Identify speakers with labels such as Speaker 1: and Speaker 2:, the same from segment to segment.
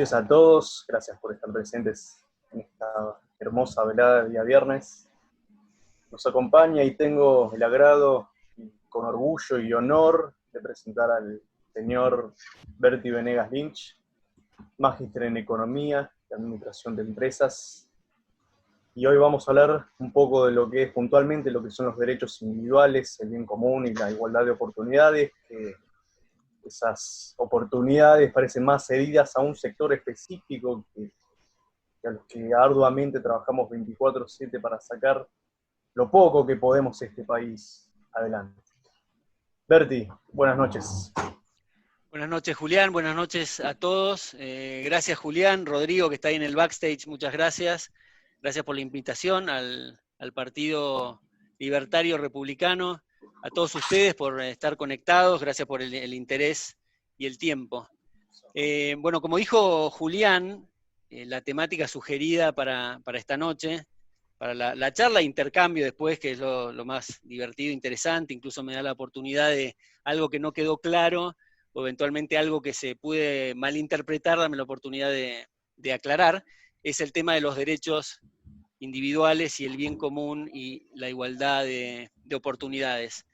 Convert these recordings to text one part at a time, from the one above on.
Speaker 1: noches a todos, gracias por estar presentes en esta hermosa velada de día viernes. Nos acompaña y tengo el agrado, con orgullo y honor, de presentar al señor Berti Venegas Lynch, magíster en Economía y Administración de Empresas. Y hoy vamos a hablar un poco de lo que es puntualmente lo que son los derechos individuales, el bien común y la igualdad de oportunidades, que esas oportunidades parecen más cedidas a un sector específico que a los que arduamente trabajamos 24/7 para sacar lo poco que podemos este país adelante. Berti, buenas noches.
Speaker 2: Buenas noches, Julián, buenas noches a todos. Gracias, Julián, Rodrigo, que está ahí en el backstage, muchas gracias. Gracias por la invitación al Partido Libertario Republicano, a todos ustedes por estar conectados, gracias por el interés y el tiempo. Bueno, como dijo Julián, la temática sugerida para esta noche, para la charla e intercambio después, que es lo más divertido, interesante, incluso me da la oportunidad de algo que no quedó claro, o eventualmente algo que se puede malinterpretar, dame la oportunidad de aclarar, es el tema de los derechos individuales y el bien común y la igualdad de oportunidades.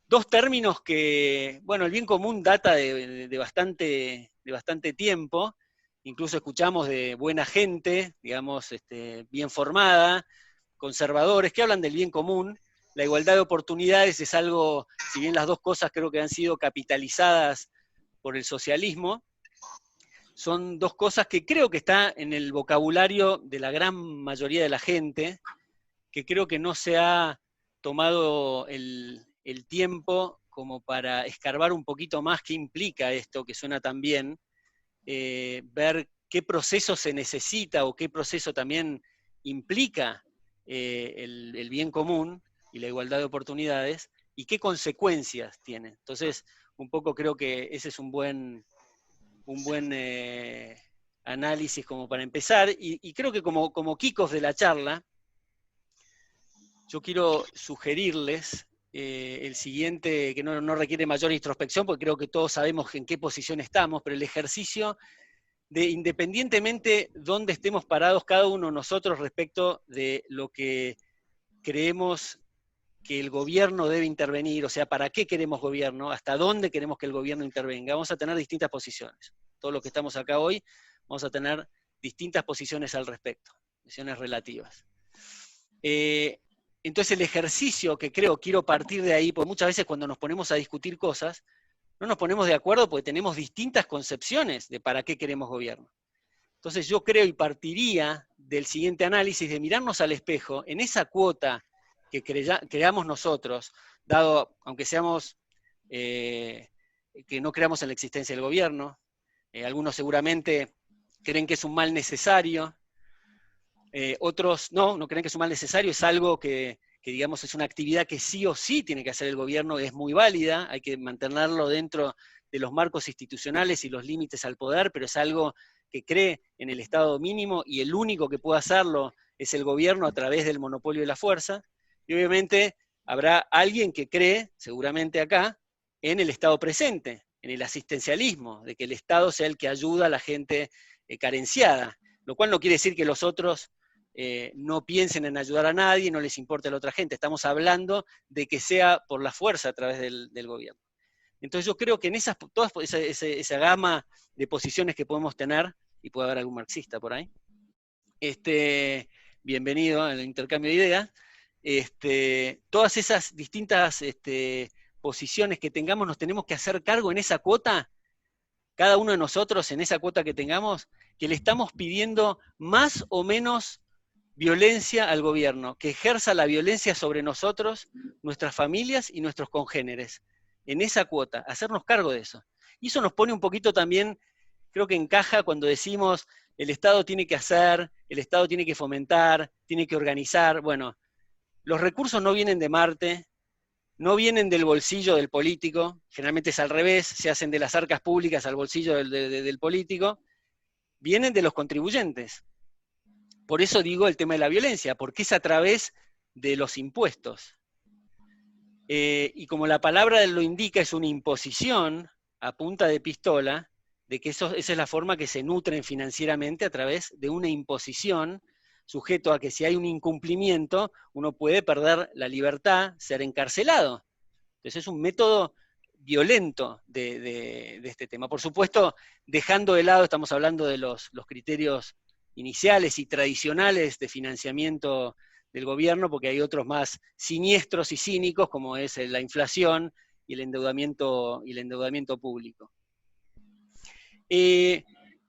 Speaker 2: Dos términos que, bueno, el bien común data de bastante tiempo, incluso escuchamos de buena gente, digamos, bien formada, conservadores, que hablan del bien común. La igualdad de oportunidades es algo, si bien las dos cosas creo que han sido capitalizadas por el socialismo, son dos cosas que creo que está en el vocabulario de la gran mayoría de la gente, que creo que no se ha tomado el tiempo como para escarbar un poquito más qué implica esto, que suena tan bien, ver qué proceso se necesita o qué proceso también implica el bien común y la igualdad de oportunidades, y qué consecuencias tiene. Entonces, un poco creo que ese es un buen análisis como para empezar, y creo que como kickoff de la charla, yo quiero sugerirles el siguiente, que no requiere mayor introspección, porque creo que todos sabemos en qué posición estamos, pero el ejercicio de, independientemente dónde estemos parados cada uno de nosotros respecto de lo que creemos que el gobierno debe intervenir, o sea, para qué queremos gobierno, hasta dónde queremos que el gobierno intervenga, vamos a tener distintas posiciones. Todos los que estamos acá hoy vamos a tener distintas posiciones al respecto, posiciones relativas. Entonces el ejercicio que quiero partir de ahí, porque muchas veces cuando nos ponemos a discutir cosas, no nos ponemos de acuerdo porque tenemos distintas concepciones de para qué queremos gobierno. Entonces yo creo y partiría del siguiente análisis de mirarnos al espejo en esa cuota que creamos nosotros, dado, aunque seamos, que no creamos en la existencia del gobierno, algunos seguramente creen que es un mal necesario, otros no creen que es un mal necesario, es algo que digamos es una actividad que sí o sí tiene que hacer el gobierno, es muy válida, hay que mantenerlo dentro de los marcos institucionales y los límites al poder, pero es algo que cree en el Estado mínimo y el único que puede hacerlo es el gobierno a través del monopolio de la fuerza. Y obviamente habrá alguien que cree, seguramente acá, en el Estado presente, en el asistencialismo, de que el Estado sea el que ayuda a la gente carenciada, lo cual no quiere decir que los otros no piensen en ayudar a nadie, no les importe a la otra gente. Estamos hablando de que sea por la fuerza a través del gobierno. Entonces yo creo que en toda esa gama de posiciones que podemos tener, y puede haber algún marxista por ahí, bienvenido al intercambio de ideas, todas esas distintas posiciones que tengamos, nos tenemos que hacer cargo en esa cuota, cada uno de nosotros en esa cuota que tengamos, que le estamos pidiendo más o menos violencia al gobierno, que ejerza la violencia sobre nosotros, nuestras familias y nuestros congéneres, en esa cuota, hacernos cargo de eso. Y eso nos pone un poquito también, creo que encaja cuando decimos el Estado tiene que hacer, el Estado tiene que fomentar, tiene que organizar. Bueno, los recursos no vienen de Marte, no vienen del bolsillo del político, generalmente es al revés, se hacen de las arcas públicas al bolsillo del político, vienen de los contribuyentes. Por eso digo el tema de la violencia, porque es a través de los impuestos. Y como la palabra lo indica, es una imposición a punta de pistola de que esa es la forma que se nutren financieramente a través de una imposición, sujeto a que si hay un incumplimiento, uno puede perder la libertad, ser encarcelado. Entonces es un método violento de este tema. Por supuesto, dejando de lado, estamos hablando de los criterios iniciales y tradicionales de financiamiento del gobierno, porque hay otros más siniestros y cínicos, como es la inflación y el endeudamiento público.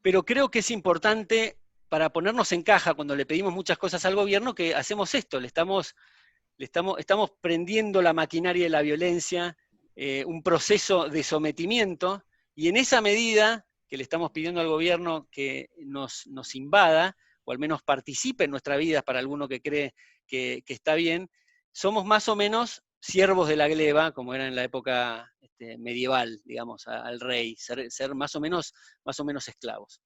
Speaker 2: Pero creo que es importante, para ponernos en caja cuando le pedimos muchas cosas al gobierno, que hacemos esto, estamos prendiendo la maquinaria de la violencia, un proceso de sometimiento, y en esa medida que le estamos pidiendo al gobierno que nos invada, o al menos participe en nuestra vida para alguno que cree que está bien, somos más o menos siervos de la gleba, como era en la época medieval, digamos, al rey, ser más o menos esclavos.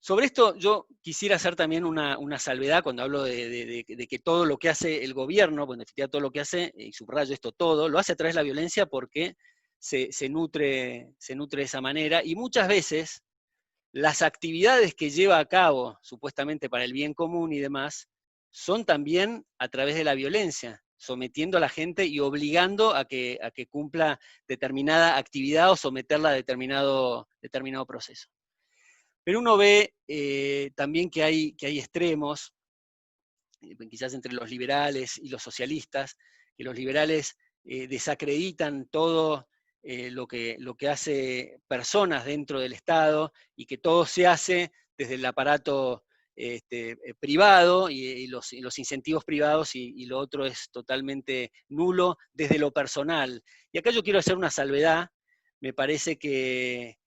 Speaker 2: Sobre esto yo quisiera hacer también una salvedad cuando hablo de que todo lo que hace el gobierno, pues en definitiva todo lo que hace, y subrayo esto todo, lo hace a través de la violencia porque se nutre de esa manera, y muchas veces las actividades que lleva a cabo, supuestamente para el bien común y demás, son también a través de la violencia, sometiendo a la gente y obligando a que cumpla determinada actividad o someterla a determinado proceso. Pero uno ve también que hay extremos, quizás entre los liberales y los socialistas, que los liberales desacreditan todo lo que hace personas dentro del Estado, y que todo se hace desde el aparato privado y los incentivos privados, y lo otro es totalmente nulo desde lo personal. Y acá yo quiero hacer una salvedad. Me parece que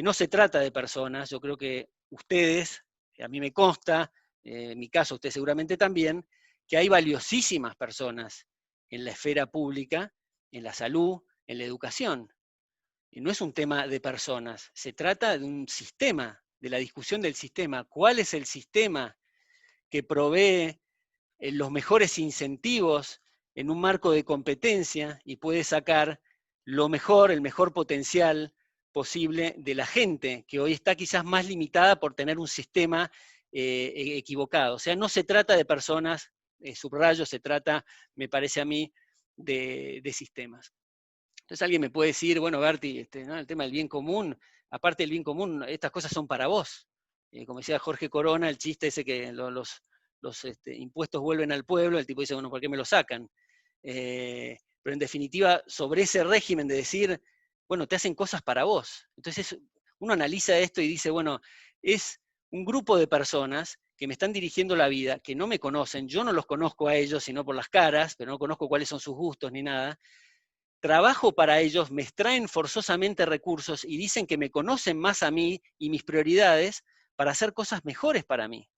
Speaker 2: no se trata de personas. Yo creo que ustedes, a mí me consta, en mi caso usted seguramente también, que hay valiosísimas personas en la esfera pública, en la salud, en la educación. Y no es un tema de personas, se trata de un sistema, de la discusión del sistema. ¿Cuál es el sistema que provee los mejores incentivos en un marco de competencia y puede sacar lo mejor, el mejor potencial posible de la gente, que hoy está quizás más limitada por tener un sistema equivocado? O sea, no se trata de personas, subrayo, se trata, me parece a mí, de sistemas. Entonces alguien me puede decir, bueno, Berti, ¿no? El tema del bien común, aparte del bien común, estas cosas son para vos. Como decía Jorge Corona, el chiste ese que los impuestos vuelven al pueblo, el tipo dice, bueno, ¿por qué me lo sacan? Pero en definitiva, sobre ese régimen de decir, bueno, te hacen cosas para vos. Entonces uno analiza esto y dice, bueno, es un grupo de personas que me están dirigiendo la vida, que no me conocen, yo no los conozco a ellos, sino por las caras, pero no conozco cuáles son sus gustos ni nada. Trabajo para ellos, me extraen forzosamente recursos y dicen que me conocen más a mí y mis prioridades para hacer cosas mejores para mí.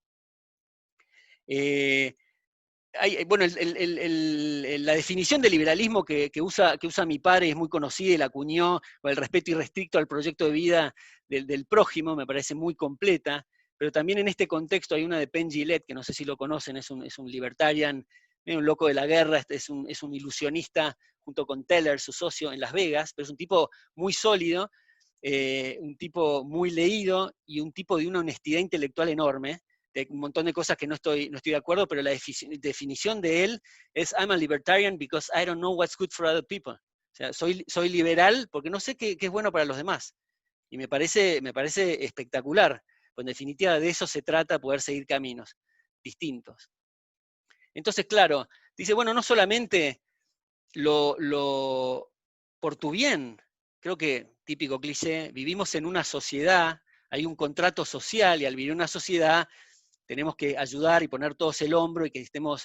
Speaker 2: Bueno, la definición de liberalismo que usa mi padre es muy conocida y la acuñó, el respeto irrestricto al proyecto de vida del prójimo, me parece muy completa, pero también en este contexto hay una de Penn Jillette, que no sé si lo conocen, es un libertarian, un loco de la guerra, es un ilusionista junto con Teller, su socio, en Las Vegas, pero es un tipo muy sólido, un tipo muy leído y un tipo de una honestidad intelectual enorme, de un montón de cosas que no estoy de acuerdo, pero la definición de él es I'm a libertarian because I don't know what's good for other people. O sea, soy liberal porque no sé qué es bueno para los demás. Y me parece espectacular. Pues en definitiva de eso se trata, poder seguir caminos distintos. Entonces, claro, dice, bueno, no solamente por tu bien, creo que típico cliché, vivimos en una sociedad, hay un contrato social, y al vivir en una sociedad tenemos que ayudar y poner todos el hombro y que estemos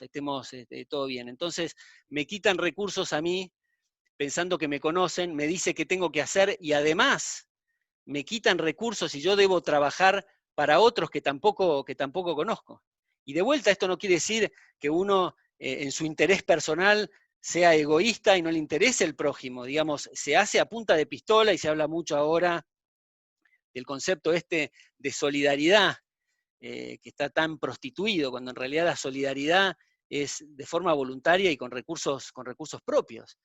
Speaker 2: todo bien. Entonces, me quitan recursos a mí, pensando que me conocen, me dice qué tengo que hacer, y además me quitan recursos y yo debo trabajar para otros que tampoco conozco. Y de vuelta, esto no quiere decir que uno en su interés personal sea egoísta y no le interese el prójimo. Digamos, se hace a punta de pistola, y se habla mucho ahora del concepto de solidaridad, que está tan prostituido, cuando en realidad la solidaridad es de forma voluntaria y con recursos propios.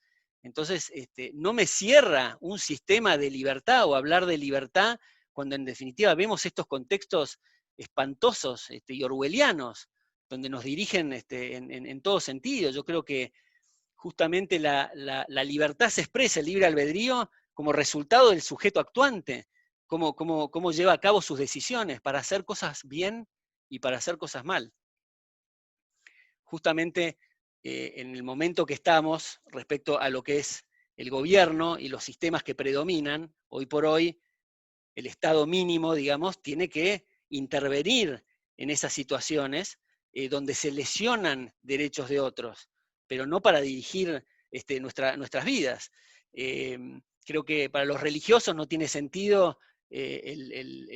Speaker 2: Entonces, no me cierra un sistema de libertad o hablar de libertad cuando en definitiva vemos estos contextos espantosos y orwellianos, donde nos dirigen en todo sentido. Yo creo que justamente la libertad se expresa, el libre albedrío, como resultado del sujeto actuante, cómo lleva a cabo sus decisiones para hacer cosas bien y para hacer cosas mal. Justamente en el momento que estamos respecto a lo que es el gobierno y los sistemas que predominan, hoy por hoy, el Estado mínimo, digamos, tiene que intervenir en esas situaciones donde se lesionan derechos de otros, pero no para dirigir nuestras vidas. Creo que para los religiosos no tiene sentido el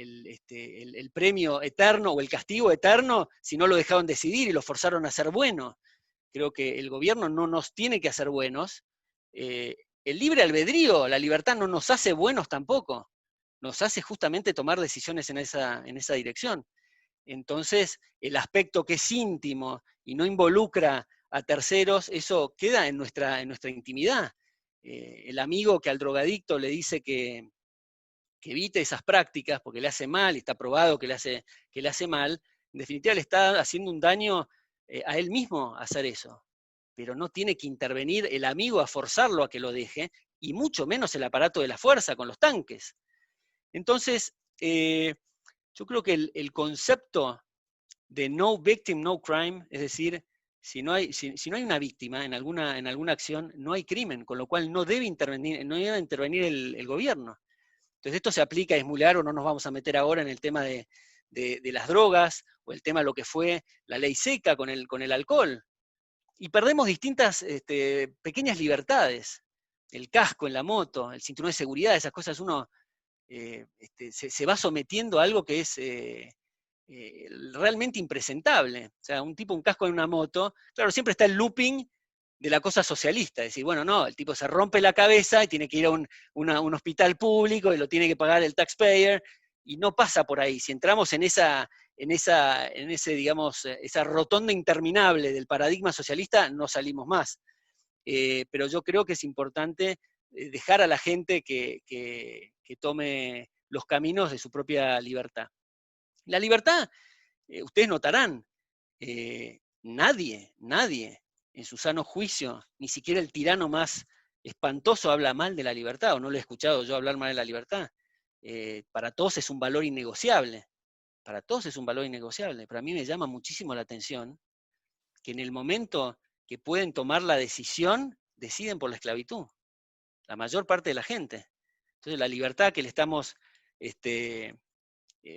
Speaker 2: premio eterno o el castigo eterno si no lo dejaron decidir y lo forzaron a ser bueno. Creo que el gobierno no nos tiene que hacer buenos. El libre albedrío, la libertad no nos hace buenos tampoco. Nos hace justamente tomar decisiones en esa dirección. Entonces, el aspecto que es íntimo y no involucra a terceros, eso queda en nuestra intimidad. El amigo que al drogadicto le dice que evite esas prácticas porque le hace mal, y está probado que le hace mal, en definitiva le está haciendo un daño a él mismo hacer eso. Pero no tiene que intervenir el amigo a forzarlo a que lo deje, y mucho menos el aparato de la fuerza con los tanques. Entonces, yo creo que el concepto de no victim, no crime, es decir, si no hay una víctima en alguna acción, no hay crimen, con lo cual no debe intervenir el gobierno. Entonces esto se aplica, es muy largo, no nos vamos a meter ahora en el tema de las drogas, o el tema de lo que fue la ley seca con el alcohol. Y perdemos distintas pequeñas libertades. El casco en la moto, el cinturón de seguridad, esas cosas uno se va sometiendo a algo que es realmente impresentable. O sea, un casco en una moto, claro, siempre está el looping de la cosa socialista, es decir, bueno, no, el tipo se rompe la cabeza y tiene que ir a un hospital público y lo tiene que pagar el taxpayer, y no pasa por ahí. Si entramos en esa rotonda interminable del paradigma socialista, no salimos más. Pero yo creo que es importante dejar a la gente que tome los caminos de su propia libertad. La libertad, ustedes notarán, nadie en su sano juicio, ni siquiera el tirano más espantoso habla mal de la libertad, o no lo he escuchado yo hablar mal de la libertad. Para todos es un valor innegociable. Para todos es un valor innegociable. Pero a mí me llama muchísimo la atención que en el momento que pueden tomar la decisión, deciden por la esclavitud. La mayor parte de la gente. Entonces la libertad que le estamos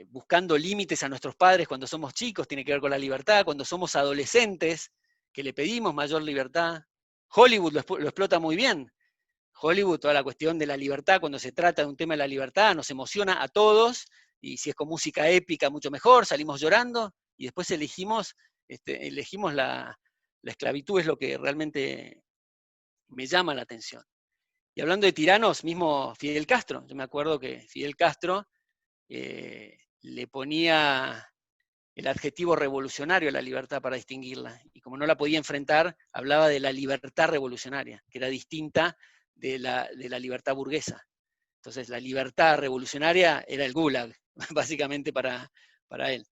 Speaker 2: buscando límites a nuestros padres cuando somos chicos tiene que ver con la libertad. Cuando somos adolescentes, que le pedimos mayor libertad. Hollywood lo explota muy bien. Hollywood, toda la cuestión de la libertad, cuando se trata de un tema de la libertad, nos emociona a todos, y si es con música épica, mucho mejor, salimos llorando, y después elegimos la esclavitud, es lo que realmente me llama la atención. Y hablando de tiranos, mismo Fidel Castro, yo me acuerdo que Fidel Castro le ponía el adjetivo revolucionario a la libertad para distinguirla, y como no la podía enfrentar, hablaba de la libertad revolucionaria, que era distinta de la libertad burguesa. Entonces la libertad revolucionaria era el gulag, básicamente para él.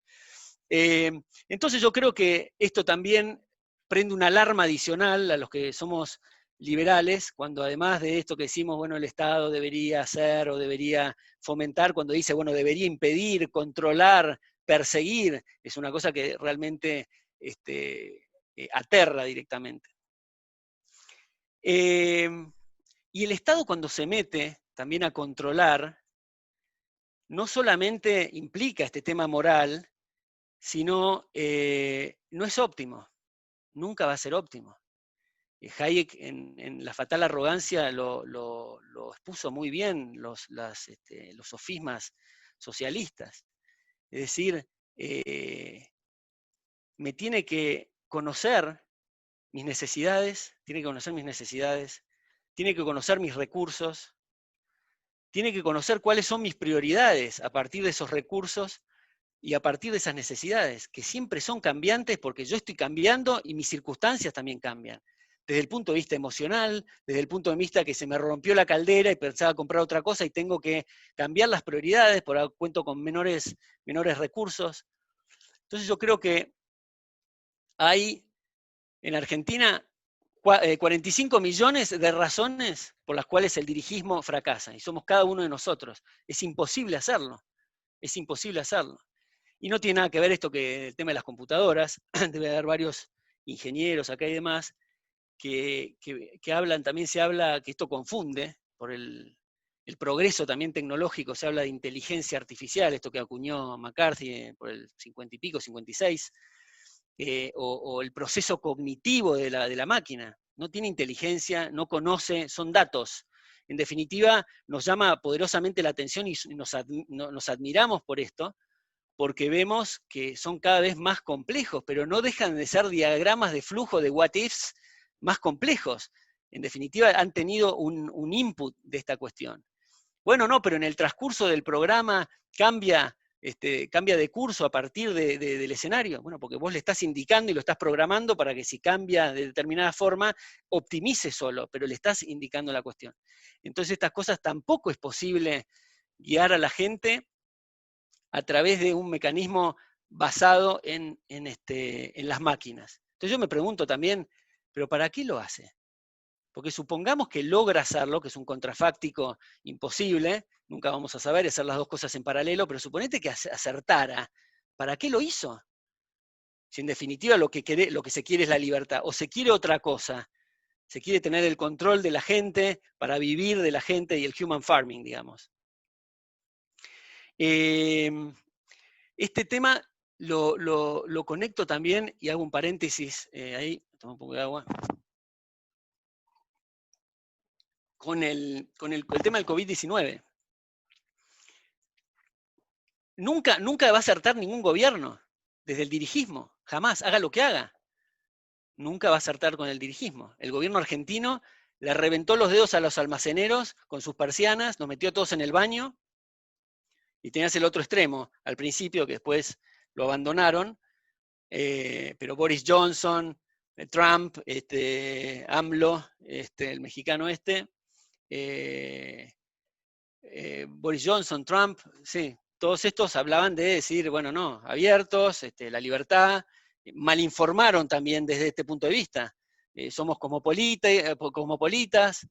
Speaker 2: Entonces yo creo que esto también prende una alarma adicional a los que somos liberales, cuando además de esto que decimos, bueno, el Estado debería hacer o debería fomentar, cuando dice, bueno, debería impedir, controlar, perseguir, es una cosa que realmente aterra directamente. Y el Estado, cuando se mete también a controlar, no solamente implica este tema moral, sino no es óptimo, nunca va a ser óptimo. Hayek en La fatal arrogancia lo expuso muy bien, los sofismas socialistas. Es decir, me tiene que conocer mis necesidades, tiene que conocer mis recursos, tiene que conocer cuáles son mis prioridades a partir de esos recursos y a partir de esas necesidades, que siempre son cambiantes porque yo estoy cambiando y mis circunstancias también cambian. desde el punto de vista emocional, desde el punto de vista que se me rompió la caldera y pensaba comprar otra cosa y tengo que cambiar las prioridades, por cuento con menores recursos. Entonces yo creo que hay en Argentina 45 millones de razones por las cuales el dirigismo fracasa, y somos cada uno de nosotros. Es imposible hacerlo, es imposible hacerlo. Y no tiene nada que ver esto que el tema de las computadoras, debe haber varios ingenieros acá y demás, que hablan, también se habla que esto confunde, por el progreso también tecnológico, se habla de inteligencia artificial, esto que acuñó McCarthy por el 50 y pico, 56, o el proceso cognitivo de la máquina. No tiene inteligencia, no conoce, son datos. En definitiva, nos llama poderosamente la atención y nos admiramos por esto, porque vemos que son cada vez más complejos, pero no dejan de ser diagramas de flujo de what ifs más complejos. En definitiva, han tenido un input de esta cuestión. Bueno, no, pero en el transcurso del programa cambia de curso a partir del escenario. Bueno, porque vos le estás indicando y lo estás programando para que si cambia de determinada forma, optimice solo, pero le estás indicando la cuestión. Entonces estas cosas tampoco es posible guiar a la gente a través de un mecanismo basado en las máquinas. Entonces yo me pregunto también, ¿pero para qué lo hace? Porque supongamos que logra hacerlo, que es un contrafáctico imposible, nunca vamos a saber hacer las dos cosas en paralelo, pero suponete que acertara. ¿Para qué lo hizo? Si en definitiva lo que se quiere es la libertad, o se quiere otra cosa, se quiere tener el control de la gente para vivir de la gente y el human farming, digamos. Este tema lo conecto también, y hago un paréntesis ahí, tomo un poco de agua, con el tema del COVID-19. Nunca va a acertar ningún gobierno, desde el dirigismo, jamás, haga lo que haga. Nunca va a acertar con el dirigismo. El gobierno argentino le reventó los dedos a los almaceneros con sus persianas, nos metió a todos en el baño, y tenías el otro extremo, al principio, que después lo abandonaron, pero Boris Johnson, Trump, AMLO, el mexicano Boris Johnson, Trump, sí, todos estos hablaban de decir, bueno, no, abiertos, la libertad, malinformaron también desde este punto de vista. Somos cosmopolitas,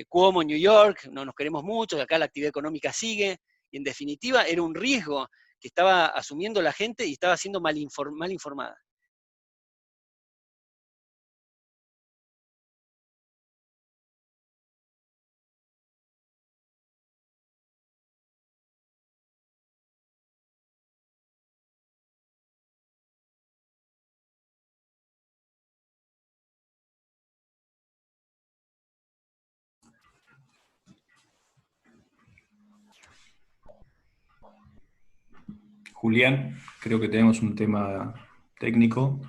Speaker 2: Cuomo en New York, no nos queremos mucho, acá la actividad económica sigue, y en definitiva era un riesgo que estaba asumiendo la gente y estaba siendo mal informada.
Speaker 3: Julián, creo que tenemos un tema técnico.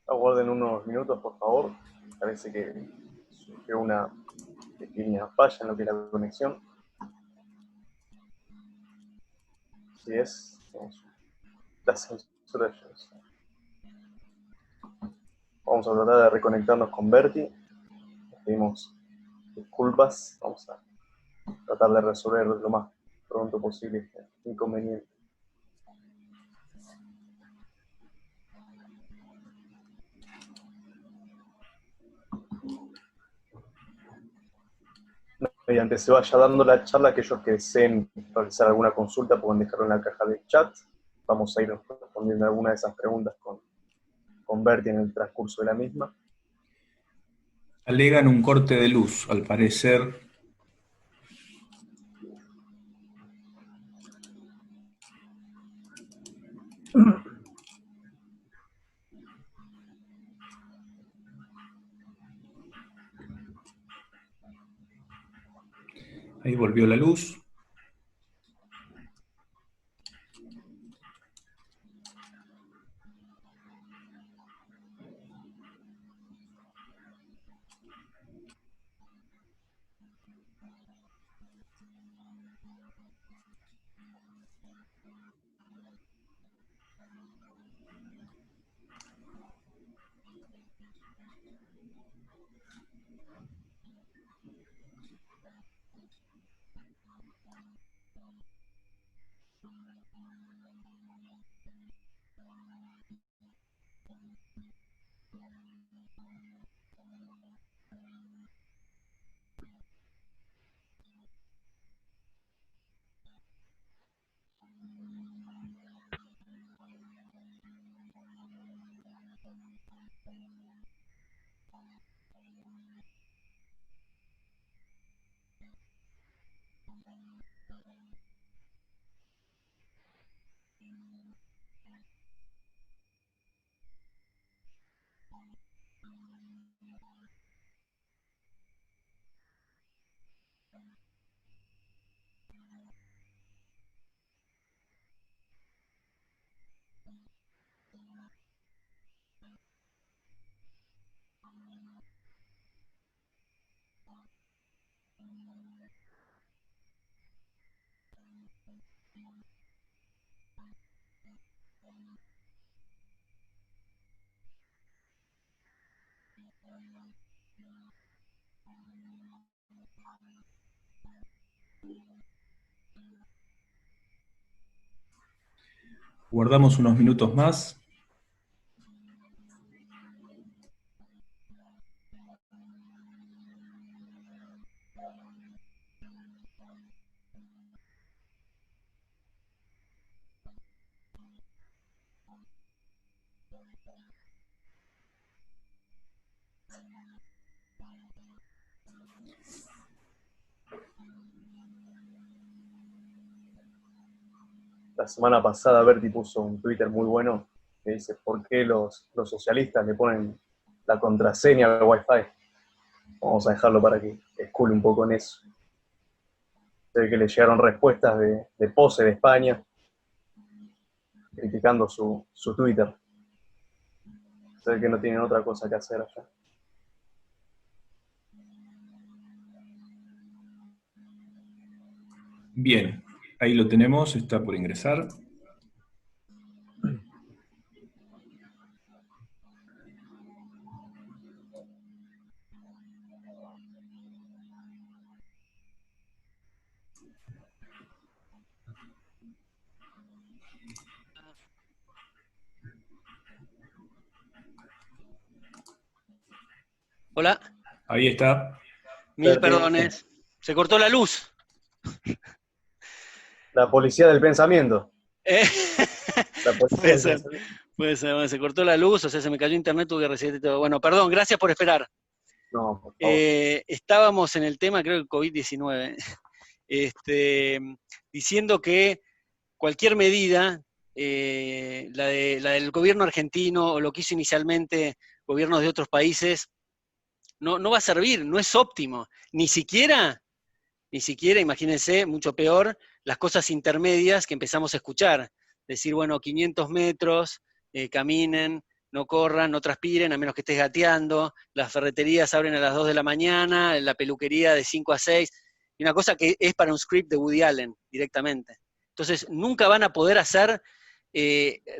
Speaker 1: Aguarden unos minutos, por favor. Parece que surgió una pequeña falla en lo que es la conexión. Así es, la censura. Vamos a tratar de reconectarnos con Berti. Les pedimos disculpas. Vamos a tratar de resolver lo más pronto posible este inconveniente. Mediante se vaya dando la charla, aquellos que deseen realizar alguna consulta pueden dejarlo en la caja de chat. Vamos a ir respondiendo alguna de esas preguntas con Berti en el transcurso de la misma.
Speaker 3: Alegan un corte de luz, al parecer. Ahí volvió la luz. Guardamos unos minutos más.
Speaker 1: La semana pasada Berti puso un Twitter muy bueno que dice: ¿por qué los socialistas le ponen la contraseña al Wi-Fi? Vamos a dejarlo para que escule un poco en eso. Se ve que le llegaron respuestas de Pose de España criticando su Twitter. Se ve que no tienen otra cosa que hacer allá.
Speaker 3: Bien, ahí lo tenemos, está por ingresar.
Speaker 2: Hola.
Speaker 3: Ahí está.
Speaker 2: Mil perdones. Se cortó la luz.
Speaker 1: La policía del pensamiento. La policía
Speaker 2: Puede ser. Puede ser. Bueno, se cortó la luz, o sea, se me cayó internet, tuve que resetear todo. Bueno, perdón, gracias por esperar.
Speaker 1: No, por favor.
Speaker 2: Estábamos en el tema, creo que COVID-19, diciendo que cualquier medida, la del gobierno argentino o lo que hizo inicialmente gobiernos de otros países, no va a servir, no es óptimo. Ni siquiera, imagínense, mucho peor, las cosas intermedias que empezamos a escuchar. Decir, bueno, 500 metros, caminen, no corran, no transpiren, a menos que estés gateando, las ferreterías abren a las 2 de la mañana, la peluquería de 5 a 6, y una cosa que es para un script de Woody Allen directamente. Entonces, nunca van a poder hacer,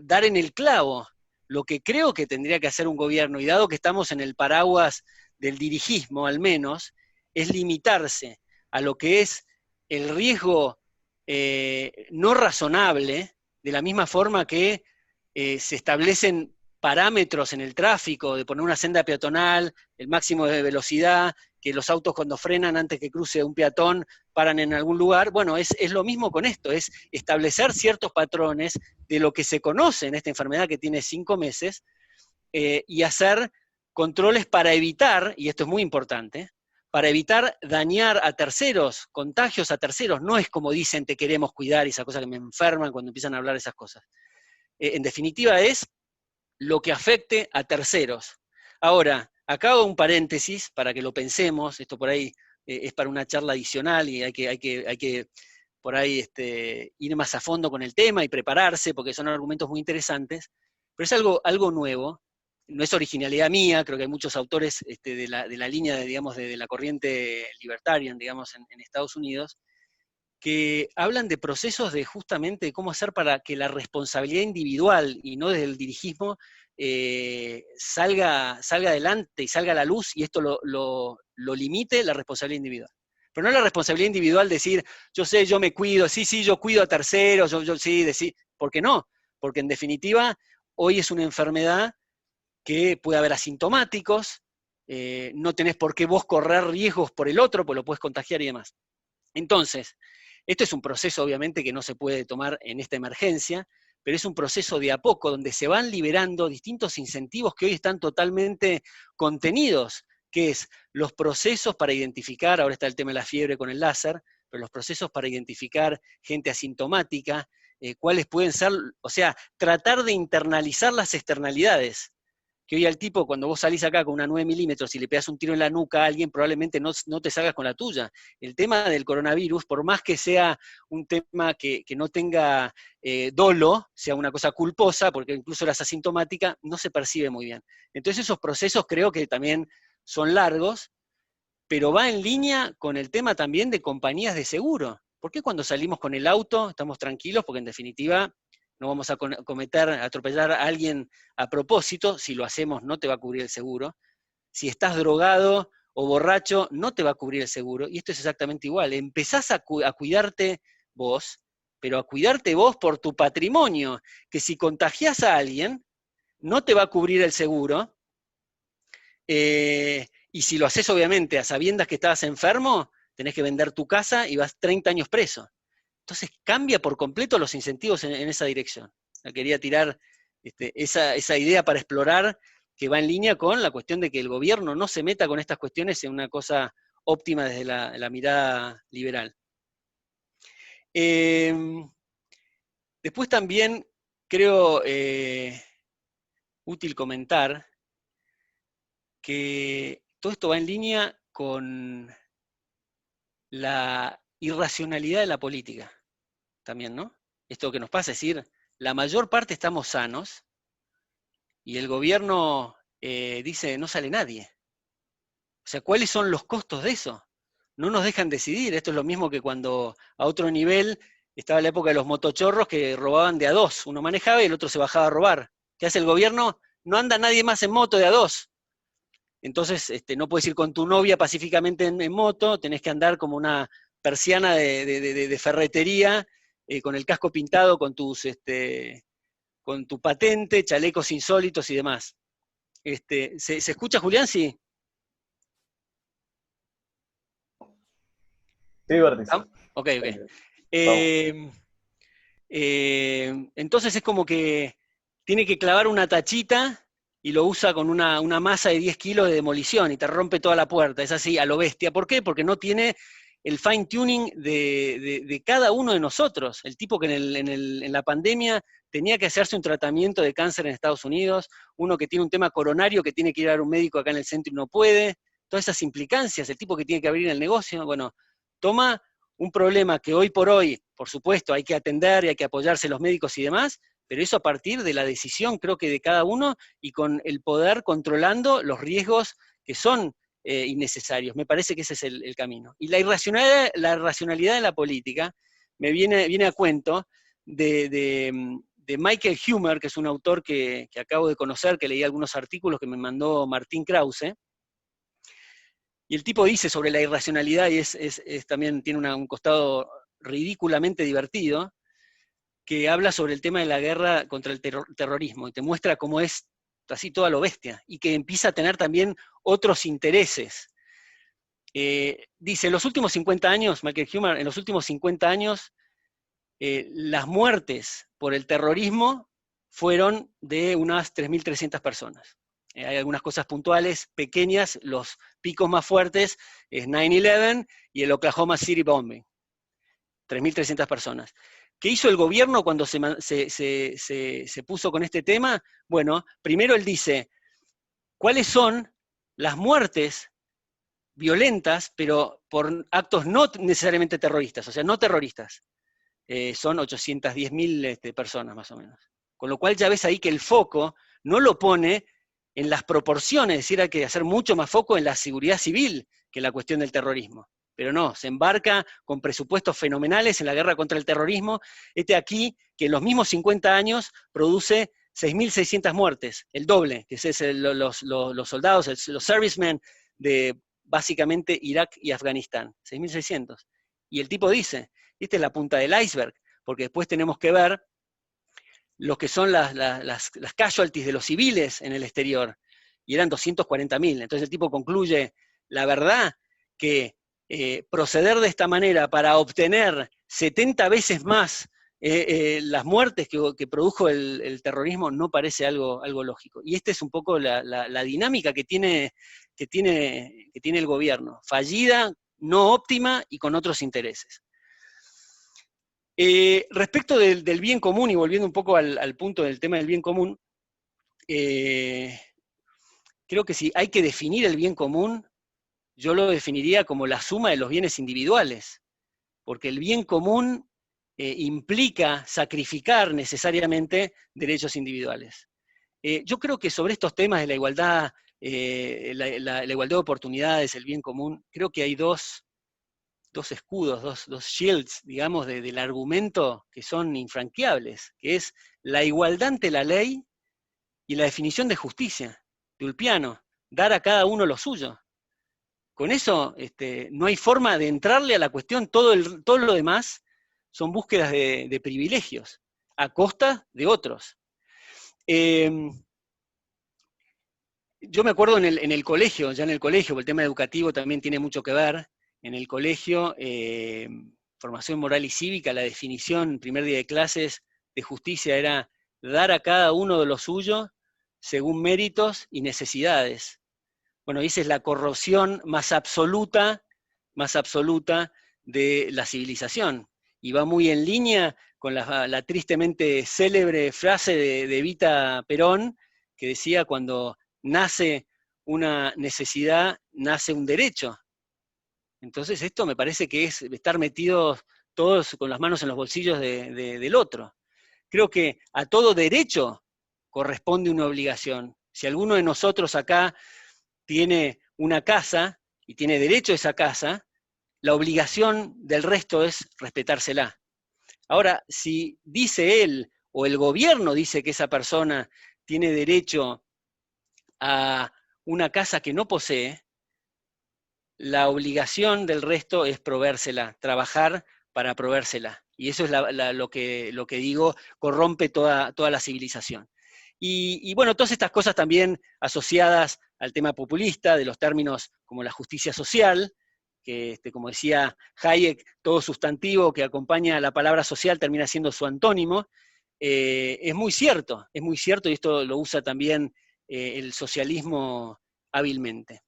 Speaker 2: dar en el clavo lo que creo que tendría que hacer un gobierno, y dado que estamos en el paraguas del dirigismo al menos, es limitarse a lo que es el riesgo no razonable, de la misma forma que se establecen parámetros en el tráfico, de poner una senda peatonal, el máximo de velocidad, que los autos cuando frenan antes que cruce un peatón paran en algún lugar. Bueno, es lo mismo con esto, es establecer ciertos patrones de lo que se conoce en esta enfermedad que tiene 5 meses, y hacer controles para evitar, y esto es muy importante, para evitar dañar a terceros, contagios a terceros. No es como dicen, te queremos cuidar, y esa cosa que me enferman cuando empiezan a hablar esas cosas. En definitiva es lo que afecte a terceros. Ahora, acá hago un paréntesis para que lo pensemos, esto por ahí es para una charla adicional y hay que por ahí ir más a fondo con el tema y prepararse, porque son argumentos muy interesantes, pero es algo nuevo, no es originalidad mía, creo que hay muchos autores de la línea, de la corriente libertarian, digamos, en Estados Unidos, que hablan de procesos de justamente cómo hacer para que la responsabilidad individual y no desde el dirigismo salga adelante y salga a la luz, y esto lo limite la responsabilidad individual. pero no la responsabilidad individual de decir, yo sé, yo me cuido, sí, yo cuido a terceros, yo sí, decir, ¿por qué no? Porque en definitiva, hoy es una enfermedad que puede haber asintomáticos, no tenés por qué vos correr riesgos por el otro, pues lo puedes contagiar y demás. Entonces, esto es un proceso obviamente que no se puede tomar en esta emergencia, pero es un proceso de a poco donde se van liberando distintos incentivos que hoy están totalmente contenidos, que es los procesos para identificar, ahora está el tema de la fiebre con el láser, pero los procesos para identificar gente asintomática, cuáles pueden ser, o sea, tratar de internalizar las externalidades. Que hoy al tipo, cuando vos salís acá con una 9 milímetros y le pegas un tiro en la nuca a alguien, probablemente no te salgas con la tuya. El tema del coronavirus, por más que sea un tema que no tenga dolo, sea una cosa culposa, porque incluso eras asintomática, no se percibe muy bien. Entonces esos procesos creo que también son largos, pero va en línea con el tema también de compañías de seguro. ¿Por qué cuando salimos con el auto estamos tranquilos? Porque en definitiva no vamos a atropellar a alguien a propósito, si lo hacemos no te va a cubrir el seguro. Si estás drogado o borracho, no te va a cubrir el seguro, y esto es exactamente igual. Empezás a cuidarte vos, pero a cuidarte vos por tu patrimonio, que si contagiás a alguien, no te va a cubrir el seguro, y si lo haces obviamente a sabiendas que estabas enfermo, tenés que vender tu casa y vas 30 años preso. Entonces cambia por completo los incentivos en esa dirección. Quería tirar esa idea para explorar, que va en línea con la cuestión de que el gobierno no se meta con estas cuestiones en una cosa óptima desde la mirada liberal. Después también creo útil comentar que todo esto va en línea con la irracionalidad de la política también, ¿no? Esto que nos pasa, es decir, la mayor parte estamos sanos y el gobierno dice no sale nadie. O sea, ¿cuáles son los costos de eso? No nos dejan decidir. Esto es lo mismo que cuando a otro nivel estaba la época de los motochorros que robaban de a dos. Uno manejaba y el otro se bajaba a robar. ¿Qué hace el gobierno? No anda nadie más en moto de a dos. Entonces no puedes ir con tu novia pacíficamente en moto, tenés que andar como una persiana de ferretería, con el casco pintado, con tu patente, chalecos insólitos y demás. ¿Se escucha, Julián? Sí.
Speaker 1: Sí, Bertis.
Speaker 2: Ok. Entonces es como que tiene que clavar una tachita y lo usa con una masa de 10 kilos de demolición y te rompe toda la puerta. Es así, a lo bestia. ¿Por qué? Porque no tiene el fine tuning de cada uno de nosotros. El tipo que en la pandemia tenía que hacerse un tratamiento de cáncer en Estados Unidos, uno que tiene un tema coronario que tiene que ir a ver un médico acá en el centro y no puede, todas esas implicancias, el tipo que tiene que abrir el negocio, bueno, toma un problema que hoy por hoy, por supuesto, hay que atender y hay que apoyarse los médicos y demás, pero eso a partir de la decisión, creo que de cada uno, y con el poder controlando los riesgos que son innecesarios. Me parece que ese es el camino. Y la irracionalidad de la política me viene a cuento de Michael Huemer, que es un autor que acabo de conocer, que leí algunos artículos que me mandó Martín Krause, y el tipo dice sobre la irracionalidad, y también tiene un costado ridículamente divertido, que habla sobre el tema de la guerra contra el terrorismo, y te muestra cómo es así toda lo bestia, y que empieza a tener también otros intereses. Dice, en los últimos 50 años, Michael Huemer, en los últimos 50 años, las muertes por el terrorismo fueron de unas 3.300 personas. Hay algunas cosas puntuales, pequeñas, los picos más fuertes es 9/11 y el Oklahoma City Bombing. 3.300 personas. ¿Qué hizo el gobierno cuando se puso con este tema? Bueno, primero él dice, ¿cuáles son las muertes violentas, pero por actos no necesariamente terroristas, o sea, no terroristas? Son 810.000 personas más o menos. Con lo cual ya ves ahí que el foco no lo pone en las proporciones, es decir, hay que hacer mucho más foco en la seguridad civil que en la cuestión del terrorismo. Pero no, se embarca con presupuestos fenomenales en la guerra contra el terrorismo. Aquí, que en los mismos 50 años produce 6.600 muertes, el doble, que es los soldados, los servicemen de básicamente Irak y Afganistán, 6.600. Y el tipo dice, esta es la punta del iceberg, porque después tenemos que ver lo que son las casualties de los civiles en el exterior, y eran 240.000. Entonces el tipo concluye, la verdad que proceder de esta manera para obtener 70 veces más las muertes que produjo el terrorismo no parece algo lógico. Y esta es un poco la dinámica que tiene el gobierno, fallida, no óptima y con otros intereses. Respecto del bien común, y volviendo un poco al punto del tema del bien común, creo que si hay que definir el bien común, yo lo definiría como la suma de los bienes individuales, porque el bien común implica sacrificar necesariamente derechos individuales. Yo creo que sobre estos temas de la igualdad, la igualdad de oportunidades, el bien común, creo que hay dos escudos, dos shields, digamos, del argumento que son infranqueables, que es la igualdad ante la ley y la definición de justicia, de Ulpiano, dar a cada uno lo suyo. Con eso no hay forma de entrarle a la cuestión, todo lo demás son búsquedas de privilegios, a costa de otros. Yo me acuerdo en el colegio, ya en el colegio, porque el tema educativo también tiene mucho que ver, en el colegio, formación moral y cívica, la definición, primer día de clases, de justicia era dar a cada uno de lo suyo según méritos y necesidades. Bueno, esa es la corrosión más absoluta de la civilización, y va muy en línea con la tristemente célebre frase de Evita Perón, que decía, cuando nace una necesidad, nace un derecho. Entonces esto me parece que es estar metidos todos con las manos en los bolsillos del otro. Creo que a todo derecho corresponde una obligación. Si alguno de nosotros acá tiene una casa y tiene derecho a esa casa, la obligación del resto es respetársela. Ahora, si dice él o el gobierno dice que esa persona tiene derecho a una casa que no posee, la obligación del resto es provérsela, trabajar para provérsela. Y eso es lo que digo, corrompe toda la civilización. Y bueno, todas estas cosas también asociadas al tema populista, de los términos como la justicia social, que como decía Hayek, todo sustantivo que acompaña a la palabra social termina siendo su antónimo, es muy cierto, y esto lo usa también el socialismo hábilmente.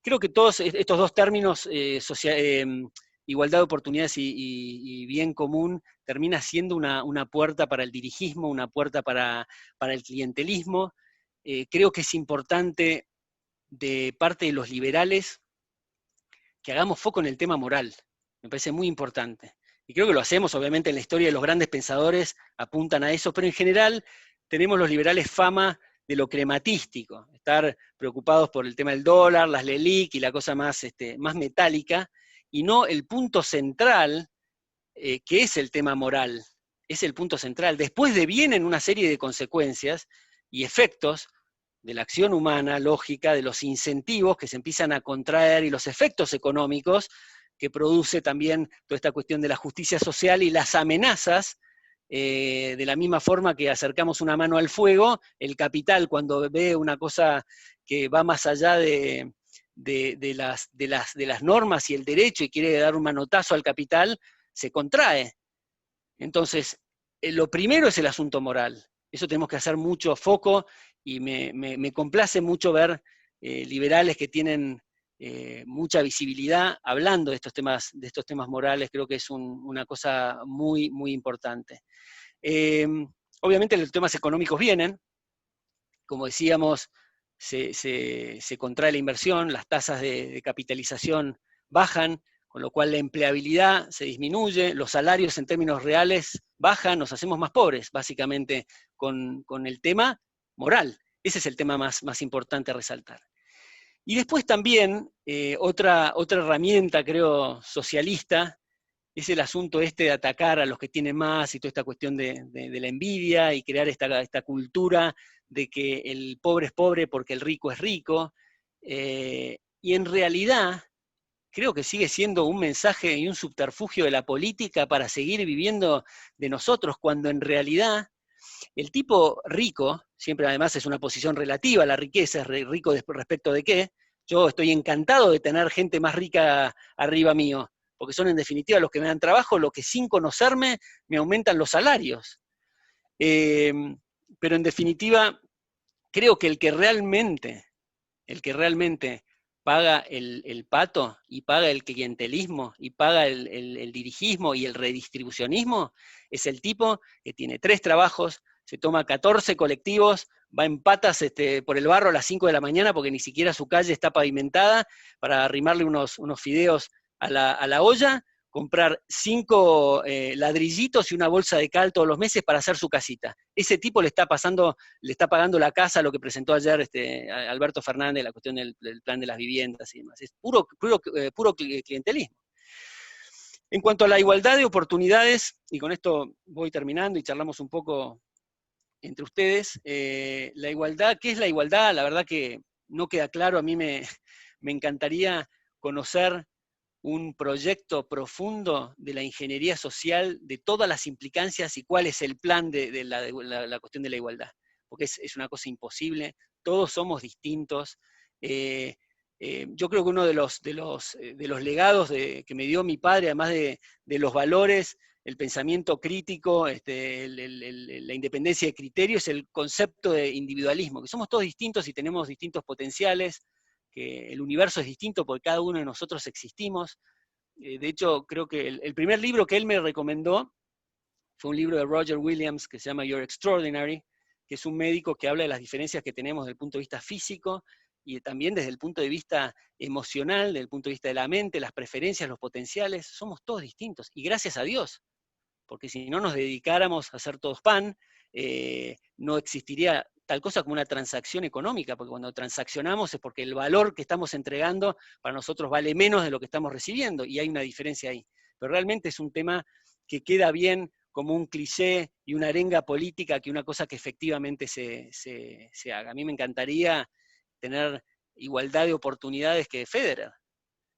Speaker 2: Creo que todos estos dos términos, igualdad de oportunidades y bien común, termina siendo una puerta para el dirigismo, una puerta para el clientelismo. Creo que es importante de parte de los liberales que hagamos foco en el tema moral. Me parece muy importante. Y creo que lo hacemos, obviamente, en la historia de los grandes pensadores apuntan a eso, pero en general tenemos los liberales fama de lo crematístico, estar preocupados por el tema del dólar, las LELIC y la cosa más metálica, y no el punto central, que es el tema moral, es el punto central. Después vienen una serie de consecuencias y efectos de la acción humana, lógica, de los incentivos que se empiezan a contraer y los efectos económicos que produce también toda esta cuestión de la justicia social y las amenazas. De la misma forma que acercamos una mano al fuego, el capital, cuando ve una cosa que va más allá de las normas y el derecho y quiere dar un manotazo al capital, se contrae. Entonces, lo primero es el asunto moral. Eso tenemos que hacer mucho foco, y me complace mucho ver liberales que tienen mucha visibilidad hablando de estos temas morales. Creo que es una cosa muy, muy importante. Obviamente los temas económicos vienen, como decíamos, se contrae la inversión, las tasas de capitalización bajan, con lo cual la empleabilidad se disminuye, los salarios en términos reales bajan, nos hacemos más pobres, básicamente, con el tema moral. Ese es el tema más importante a resaltar. Y después también, otra herramienta, creo, socialista, es el asunto de atacar a los que tienen más y toda esta cuestión de la envidia y crear esta cultura de que el pobre es pobre porque el rico es rico. Y en realidad, creo que sigue siendo un mensaje y un subterfugio de la política para seguir viviendo de nosotros, cuando en realidad el tipo rico, siempre además es una posición relativa a la riqueza, es rico respecto de qué. Yo estoy encantado de tener gente más rica arriba mío, porque son en definitiva los que me dan trabajo, los que sin conocerme me aumentan los salarios. Pero en definitiva, creo que el que realmente paga el pato y paga el clientelismo y paga el dirigismo y el redistribucionismo es el tipo que tiene 3 trabajos, se toma 14 colectivos, va en patas por el barro a las 5 de la mañana porque ni siquiera su calle está pavimentada para arrimarle unos fideos a la olla, comprar 5 ladrillitos y una bolsa de cal todos los meses para hacer su casita. Ese tipo le está pagando la casa, lo que presentó ayer Alberto Fernández, la cuestión del plan de las viviendas y demás. Es puro clientelismo. En cuanto a la igualdad de oportunidades, y con esto voy terminando y charlamos un poco entre ustedes, la igualdad, ¿qué es la igualdad? La verdad que no queda claro, a mí me encantaría conocer un proyecto profundo de la ingeniería social, de todas las implicancias y cuál es el plan de la cuestión de la igualdad, porque es una cosa imposible, todos somos distintos. Yo creo que uno de los legados que me dio mi padre, además de los valores, el pensamiento crítico, la independencia de criterio, es el concepto de individualismo, que somos todos distintos y tenemos distintos potenciales, que el universo es distinto porque cada uno de nosotros existimos. De hecho, creo que el primer libro que él me recomendó fue un libro de Roger Williams que se llama You're Extraordinary, que es un médico que habla de las diferencias que tenemos desde el punto de vista físico y también desde el punto de vista emocional, desde el punto de vista de la mente, las preferencias, los potenciales. Somos todos distintos, y gracias a Dios, porque si no nos dedicáramos a hacer todos pan, no existiría tal cosa como una transacción económica, porque cuando transaccionamos es porque el valor que estamos entregando para nosotros vale menos de lo que estamos recibiendo, y hay una diferencia ahí. Pero realmente es un tema que queda bien como un cliché y una arenga política que una cosa que efectivamente se haga. A mí me encantaría tener igualdad de oportunidades que Federer,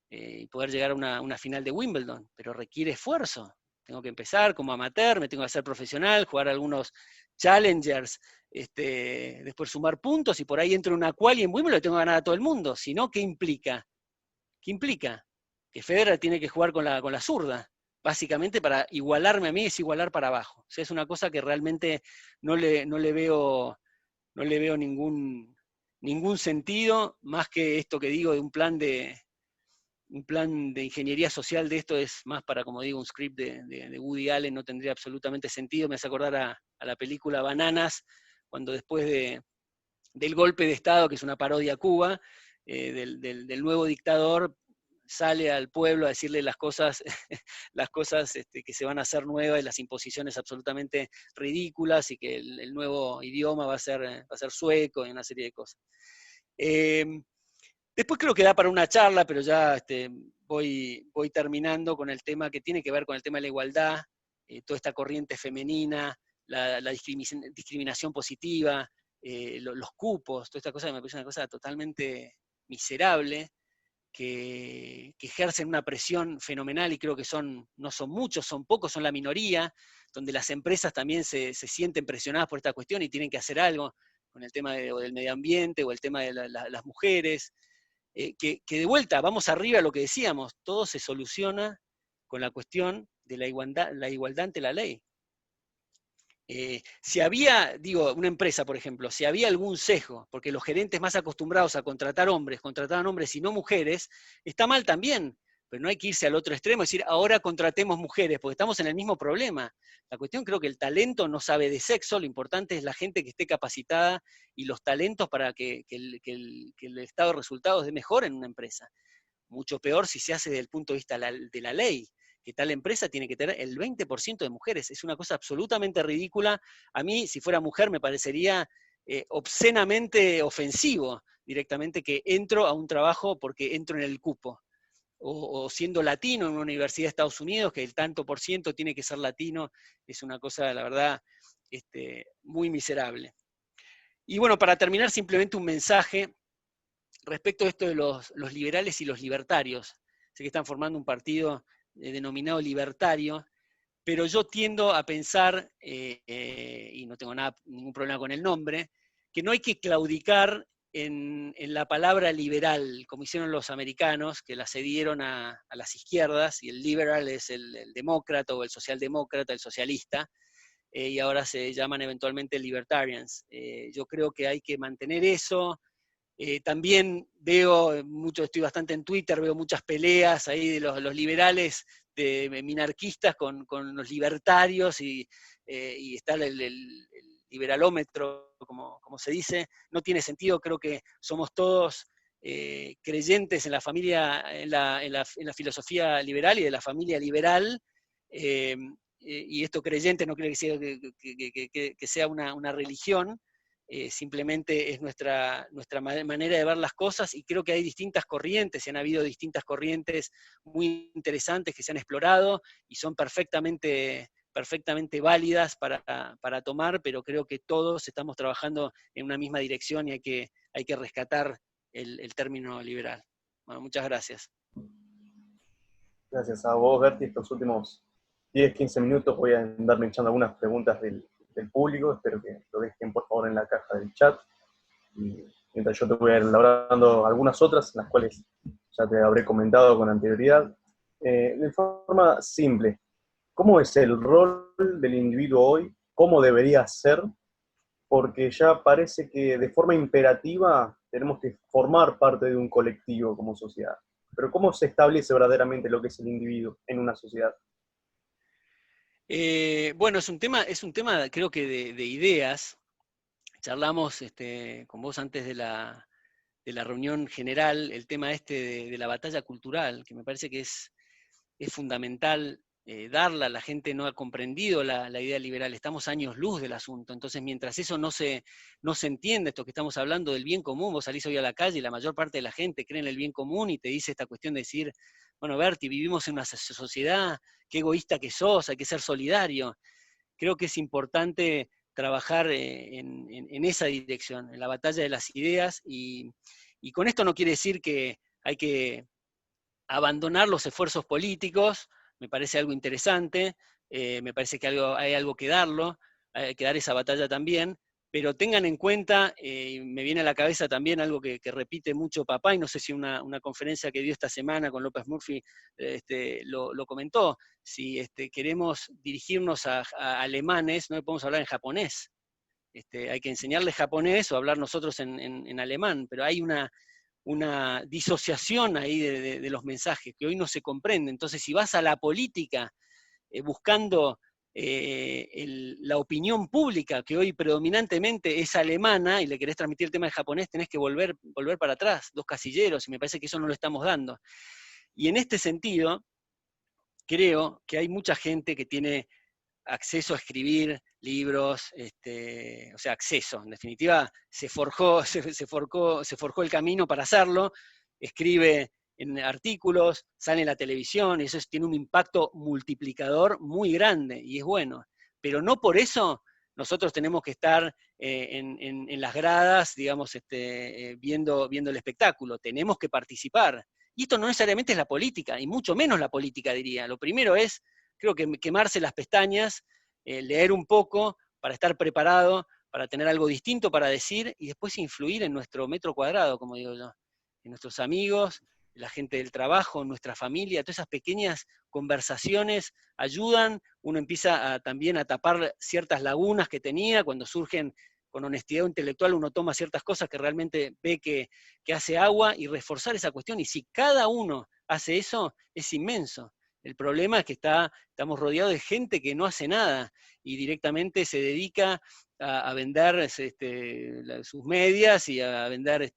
Speaker 2: y poder llegar a una final de Wimbledon, pero requiere esfuerzo. Tengo que empezar como amateur, me tengo que hacer profesional, jugar algunos challengers, después sumar puntos, y por ahí entro en una quali y en Wimbledon le tengo que ganar a todo el mundo. Si no, ¿qué implica? ¿Qué implica? Que Federer tiene que jugar con la zurda. Básicamente para igualarme a mí es igualar para abajo. O sea, es una cosa que realmente no le veo ningún sentido, más que esto que digo de un plan de ingeniería social. De esto es más para, como digo, un script de Woody Allen, no tendría absolutamente sentido. Me hace acordar a la película Bananas, cuando después del golpe de Estado, que es una parodia a Cuba, del nuevo dictador, sale al pueblo a decirle las cosas que se van a hacer nuevas, y las imposiciones absolutamente ridículas, y que el nuevo idioma va a ser sueco, y una serie de cosas. Después creo que da para una charla, pero ya voy terminando con el tema que tiene que ver con el tema de la igualdad, toda esta corriente femenina, la discriminación positiva, los cupos, toda esta cosa que me parece una cosa totalmente miserable, que ejercen una presión fenomenal, y creo que no son muchos, son pocos, son la minoría, donde las empresas también se sienten presionadas por esta cuestión y tienen que hacer algo con el tema del medio ambiente o el tema de las mujeres. Que de vuelta, vamos arriba a lo que decíamos, todo se soluciona con la cuestión de la igualdad ante la ley. Si había, una empresa, por ejemplo, si había algún sesgo, porque los gerentes más acostumbrados a contratar hombres, contrataban hombres y no mujeres, está mal también, pero no hay que irse al otro extremo y decir, ahora contratemos mujeres, porque estamos en el mismo problema. La cuestión, creo que el talento no sabe de sexo, lo importante es la gente que esté capacitada y los talentos para que el estado de resultados dé mejor en una empresa. Mucho peor si se hace desde el punto de vista de la ley, que tal empresa tiene que tener el 20% de mujeres. Es una cosa absolutamente ridícula. A mí, si fuera mujer, me parecería obscenamente ofensivo directamente que entro a un trabajo porque entro en el cupo. O siendo latino en una universidad de Estados Unidos, que el tanto por ciento tiene que ser latino, es una cosa, la verdad, muy miserable. Y bueno, para terminar, simplemente un mensaje. respecto a esto de los liberales y los libertarios. Sé que están formando un partido denominado libertario, pero yo tiendo a pensar, y no tengo ningún problema con el nombre, que no hay que claudicar en la palabra liberal, como hicieron los americanos, que la cedieron a las izquierdas, y el liberal es el demócrata o el socialdemócrata, el socialista, y ahora se llaman eventualmente libertarians. Yo creo que hay que mantener eso. También veo mucho, estoy bastante en Twitter, veo muchas peleas ahí de los liberales, de minarquistas con los libertarios, y está el liberalómetro, como se dice. No tiene sentido, creo que somos todos creyentes en la familia, en la filosofía liberal y de la familia liberal, y esto creyente no creo que sea una religión. Simplemente es nuestra manera de ver las cosas, y creo que hay distintas corrientes, y han habido distintas corrientes muy interesantes que se han explorado y son perfectamente válidas para tomar, pero creo que todos estamos trabajando en una misma dirección y hay que rescatar el término liberal. Bueno, muchas gracias.
Speaker 1: Gracias a vos, Berti. Estos últimos 10-15 minutos voy a andarme echando algunas preguntas del público. Espero que lo dejen por favor en la caja del chat. Y mientras yo te voy a ir elaborando algunas otras, las cuales ya te habré comentado con anterioridad. De forma simple, ¿cómo es el rol del individuo hoy? ¿Cómo debería ser? Porque ya parece que de forma imperativa tenemos que formar parte de un colectivo como sociedad. Pero ¿cómo se establece verdaderamente lo que es el individuo en una sociedad?
Speaker 2: Bueno, es un tema creo que de ideas. Charlamos con vos antes de la reunión general, el tema de la batalla cultural, que me parece que es fundamental darla. La gente no ha comprendido la idea liberal, estamos años luz del asunto. Entonces, mientras eso no se entiende, esto que estamos hablando del bien común, vos salís hoy a la calle y la mayor parte de la gente cree en el bien común y te dice esta cuestión de decir, bueno, Berti, vivimos en una sociedad, qué egoísta que sos, hay que ser solidario. Creo que es importante trabajar en esa dirección, en la batalla de las ideas, y con esto no quiere decir que hay que abandonar los esfuerzos políticos. Me parece algo interesante, me parece que hay algo que darlo, hay que dar esa batalla también, pero tengan en cuenta, me viene a la cabeza también algo que repite mucho papá, y no sé si una conferencia que dio esta semana con López Murphy lo comentó. Si queremos dirigirnos a alemanes, no podemos hablar en japonés. Hay que enseñarles japonés o hablar nosotros en alemán, pero hay una disociación ahí de los mensajes que hoy no se comprende. Entonces, si vas a la política buscando la opinión pública, que hoy predominantemente es alemana, y le querés transmitir el tema de japonés, tenés que volver para atrás, 2 casilleros, y me parece que eso no lo estamos dando. Y en este sentido, creo que hay mucha gente que tiene acceso a escribir libros, o sea, acceso, en definitiva, se forjó el camino para hacerlo, escribe en artículos, sale en la televisión, y eso tiene un impacto multiplicador muy grande, y es bueno. Pero no por eso nosotros tenemos que estar en las gradas, digamos, viendo el espectáculo, tenemos que participar. Y esto no necesariamente es la política, y mucho menos la política, diría. Lo primero es, creo que quemarse las pestañas, leer un poco para estar preparado, para tener algo distinto para decir, y después influir en nuestro metro cuadrado, como digo yo, en nuestros amigos, la gente del trabajo, nuestra familia. Todas esas pequeñas conversaciones ayudan. Uno empieza también a tapar ciertas lagunas que tenía. Cuando surgen con honestidad intelectual, uno toma ciertas cosas que realmente ve que hace agua, y reforzar esa cuestión. Y si cada uno hace eso, es inmenso. El problema es que estamos rodeados de gente que no hace nada y directamente se dedica a vender sus medias y a vender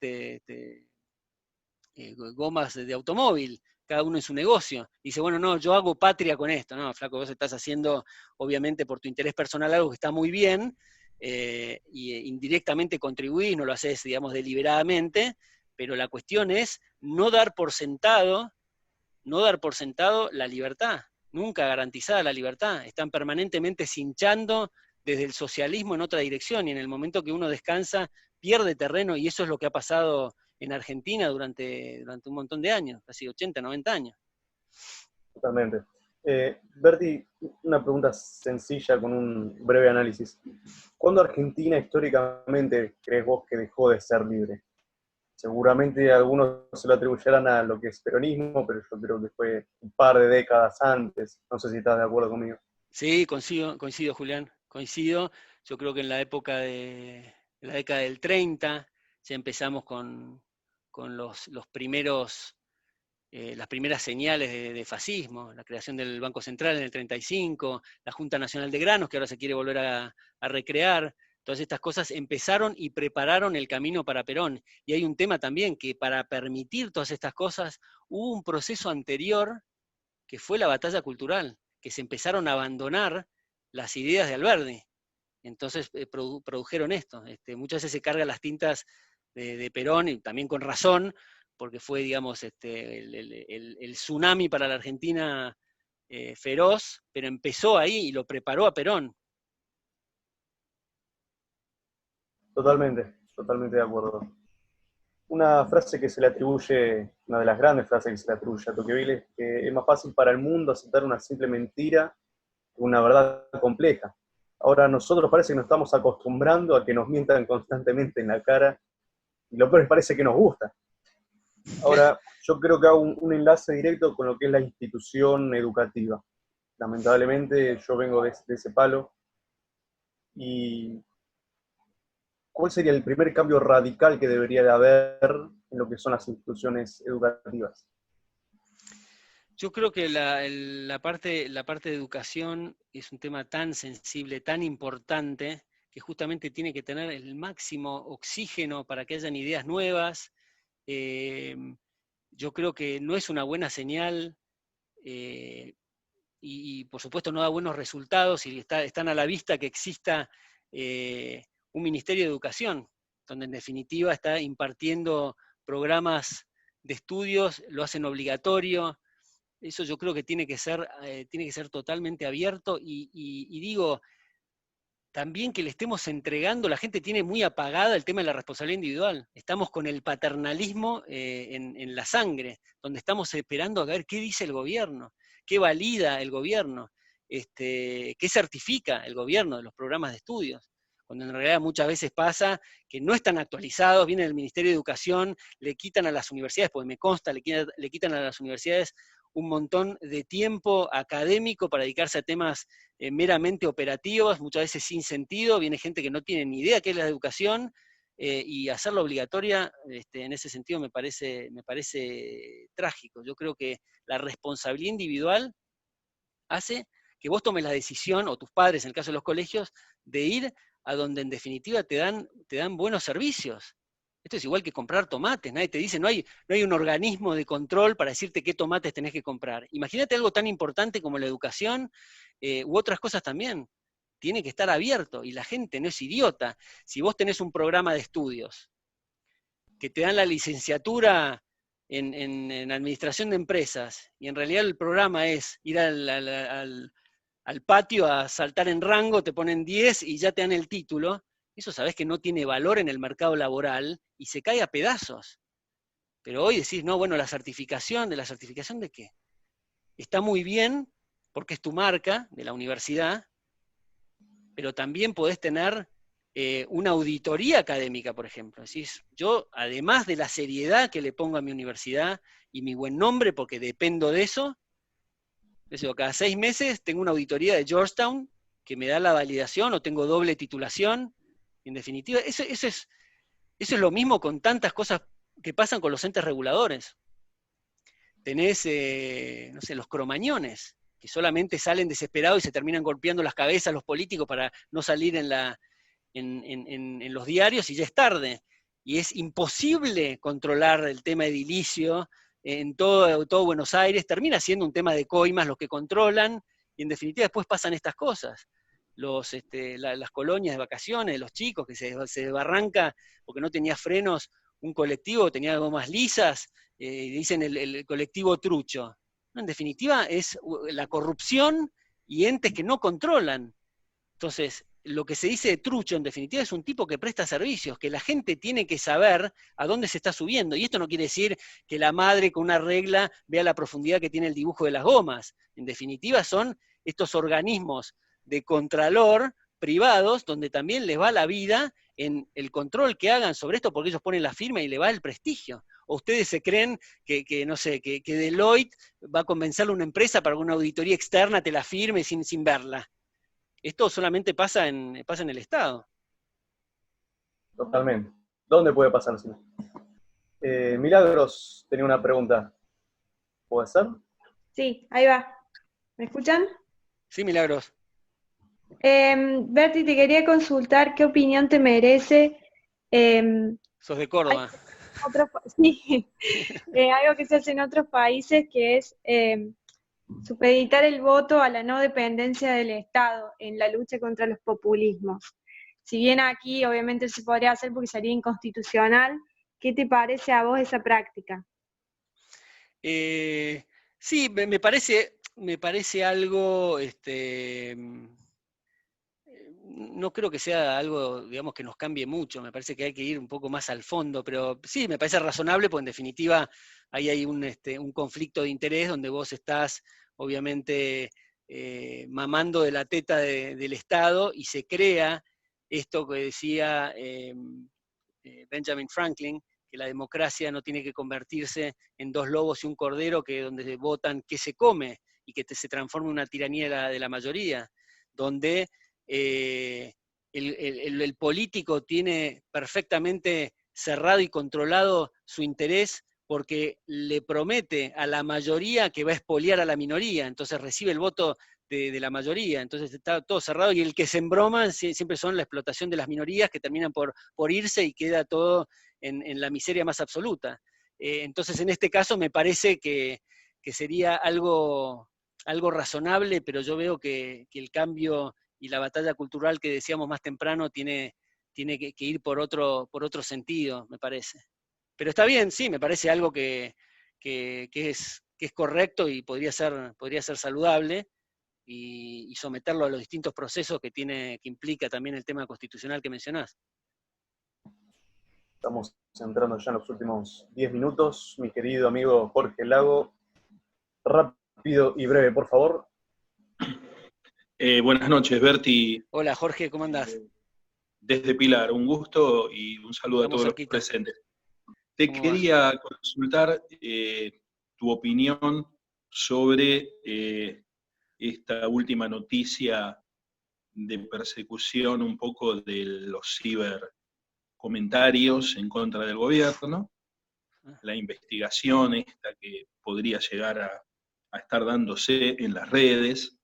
Speaker 2: gomas de automóvil, cada uno en su negocio. Dice, bueno, no, yo hago patria con esto. No, flaco, vos estás haciendo, obviamente, por tu interés personal algo que está muy bien, y indirectamente contribuís, no lo haces, digamos, deliberadamente, pero la cuestión es no dar por sentado la libertad, nunca garantizada la libertad. Están permanentemente cinchando desde el socialismo en otra dirección, y en el momento que uno descansa, pierde terreno, y eso es lo que ha pasado en Argentina durante un montón de años, casi 80, 90 años.
Speaker 1: Totalmente. Berti, una pregunta sencilla con un breve análisis. ¿Cuándo Argentina históricamente crees vos que dejó de ser libre? Seguramente algunos se lo atribuirán a lo que es peronismo, pero yo creo que fue un par de décadas antes. No sé si estás de acuerdo conmigo.
Speaker 2: Sí, coincido, Julián, coincido. Yo creo que en la época de la década del 30 ya empezamos con los primeros, las primeras señales de fascismo, la creación del Banco Central en el 35, la Junta Nacional de Granos, que ahora se quiere volver a recrear. Todas estas cosas empezaron y prepararon el camino para Perón. Y hay un tema también que para permitir todas estas cosas hubo un proceso anterior que fue la batalla cultural, que se empezaron a abandonar las ideas de Alberdi. Entonces produjeron esto. Muchas veces se cargan las tintas de Perón, y también con razón, porque fue, digamos, el tsunami para la Argentina feroz, pero empezó ahí y lo preparó a Perón.
Speaker 1: Totalmente de acuerdo. Una frase que se le atribuye, una de las grandes frases que se le atribuye a Tocqueville es que es más fácil para el mundo aceptar una simple mentira que una verdad compleja. Ahora a nosotros parece que nos estamos acostumbrando a que nos mientan constantemente en la cara, y lo peor es que parece que nos gusta. Ahora, yo creo que hago un enlace directo con lo que es la institución educativa. Lamentablemente yo vengo de ese palo, y ¿cuál sería el primer cambio radical que debería de haber en lo que son las instituciones educativas?
Speaker 2: Yo creo que la parte de educación es un tema tan sensible, tan importante, que justamente tiene que tener el máximo oxígeno para que hayan ideas nuevas. Yo creo que no es una buena señal y por supuesto no da buenos resultados, y están a la vista que exista un Ministerio de Educación, donde en definitiva está impartiendo programas de estudios, lo hacen obligatorio. Eso yo creo que tiene que ser totalmente abierto, y digo, también que le estemos entregando, la gente tiene muy apagada el tema de la responsabilidad individual. Estamos con el paternalismo en la sangre, donde estamos esperando a ver qué dice el gobierno, qué valida el gobierno, qué certifica el gobierno de los programas de estudios. Cuando en realidad muchas veces pasa que no están actualizados, viene el Ministerio de Educación, le quitan a las universidades, porque me consta, le quitan a las universidades un montón de tiempo académico para dedicarse a temas meramente operativos, muchas veces sin sentido. Viene gente que no tiene ni idea qué es la educación, y hacerla obligatoria en ese sentido me parece trágico. Yo creo que la responsabilidad individual hace que vos tomes la decisión, o tus padres en el caso de los colegios, de ir a donde en definitiva te dan buenos servicios. Esto es igual que comprar tomates, nadie te dice, no hay un organismo de control para decirte qué tomates tenés que comprar. Imagínate algo tan importante como la educación, u otras cosas también. Tiene que estar abierto, y la gente no es idiota. Si vos tenés un programa de estudios que te dan la licenciatura en administración de empresas, y en realidad el programa es ir al patio a saltar en rango, te ponen 10 y ya te dan el título, eso sabés que no tiene valor en el mercado laboral y se cae a pedazos. Pero hoy decís, no, bueno, ¿de la certificación de qué? Está muy bien, porque es tu marca de la universidad, pero también podés tener una auditoría académica, por ejemplo. Decís, yo, además de la seriedad que le pongo a mi universidad y mi buen nombre, porque dependo de eso, cada 6 meses tengo una auditoría de Georgetown que me da la validación, o tengo doble titulación. En definitiva, eso es lo mismo con tantas cosas que pasan con los entes reguladores. Tenés, no sé, los cromañones, que solamente salen desesperados y se terminan golpeando las cabezas los políticos para no salir en los diarios, y ya es tarde. Y es imposible controlar el tema edilicio en todo Buenos Aires. Termina siendo un tema de coimas los que controlan, y en definitiva después pasan estas cosas. Las colonias de vacaciones, los chicos que se desbarranca porque no tenía frenos un colectivo, tenía gomas lisas, dicen el colectivo trucho. No, en definitiva es la corrupción y entes que no controlan. Entonces, lo que se dice de trucho, en definitiva, es un tipo que presta servicios, que la gente tiene que saber a dónde se está subiendo. Y esto no quiere decir que la madre con una regla vea la profundidad que tiene el dibujo de las gomas. En definitiva, son estos organismos de contralor privados, donde también les va la vida en el control que hagan sobre esto, porque ellos ponen la firma y le va el prestigio. ¿O ustedes se creen no sé, que Deloitte va a convencerle a una empresa para que una auditoría externa te la firme sin verla? Esto solamente pasa en el Estado.
Speaker 1: Totalmente. ¿Dónde puede pasar? Si no? Milagros tenía una pregunta. ¿Puede ser?
Speaker 4: Sí, ahí va. ¿Me escuchan?
Speaker 2: Sí, Milagros.
Speaker 4: Berti, te quería consultar qué opinión te merece
Speaker 2: Sos de Córdoba.
Speaker 4: sí, algo que se hace en otros países, que es supeditar el voto a la no dependencia del Estado en la lucha contra los populismos. Si bien aquí obviamente se podría hacer porque sería inconstitucional, ¿qué te parece a vos esa práctica?
Speaker 2: Sí, me parece algo, no creo que sea algo, digamos, que nos cambie mucho, me parece que hay que ir un poco más al fondo, pero sí, me parece razonable, porque en definitiva ahí hay un conflicto de interés donde vos estás, obviamente, mamando de la teta del Estado, y se crea esto que decía Benjamin Franklin, que la democracia no tiene que convertirse en 2 lobos y un cordero, que donde votan qué se come, y que se transforme en una tiranía de la mayoría, donde el político tiene perfectamente cerrado y controlado su interés, porque le promete a la mayoría que va a expoliar a la minoría, entonces recibe el voto de la mayoría, entonces está todo cerrado, y el que se embroma siempre son la explotación de las minorías, que terminan por irse y queda todo en la miseria más absoluta. Entonces, en este caso me parece que sería algo razonable, pero yo veo que el cambio y la batalla cultural que decíamos más temprano tiene que ir por otro sentido, me parece. Pero está bien, sí, me parece algo que es correcto y podría ser saludable, y someterlo a los distintos procesos que implica también el tema constitucional que mencionás.
Speaker 1: Estamos entrando ya en los últimos 10 minutos. Mi querido amigo Jorge Lago, rápido y breve, por favor.
Speaker 3: Buenas noches, Berti.
Speaker 2: Hola, Jorge, ¿cómo andás?
Speaker 3: Desde Pilar, un gusto y un saludo a todos los presentes. Te quería consultar tu opinión sobre esta última noticia de persecución un poco de los cibercomentarios en contra del gobierno, la investigación esta que podría llegar a estar dándose en las redes.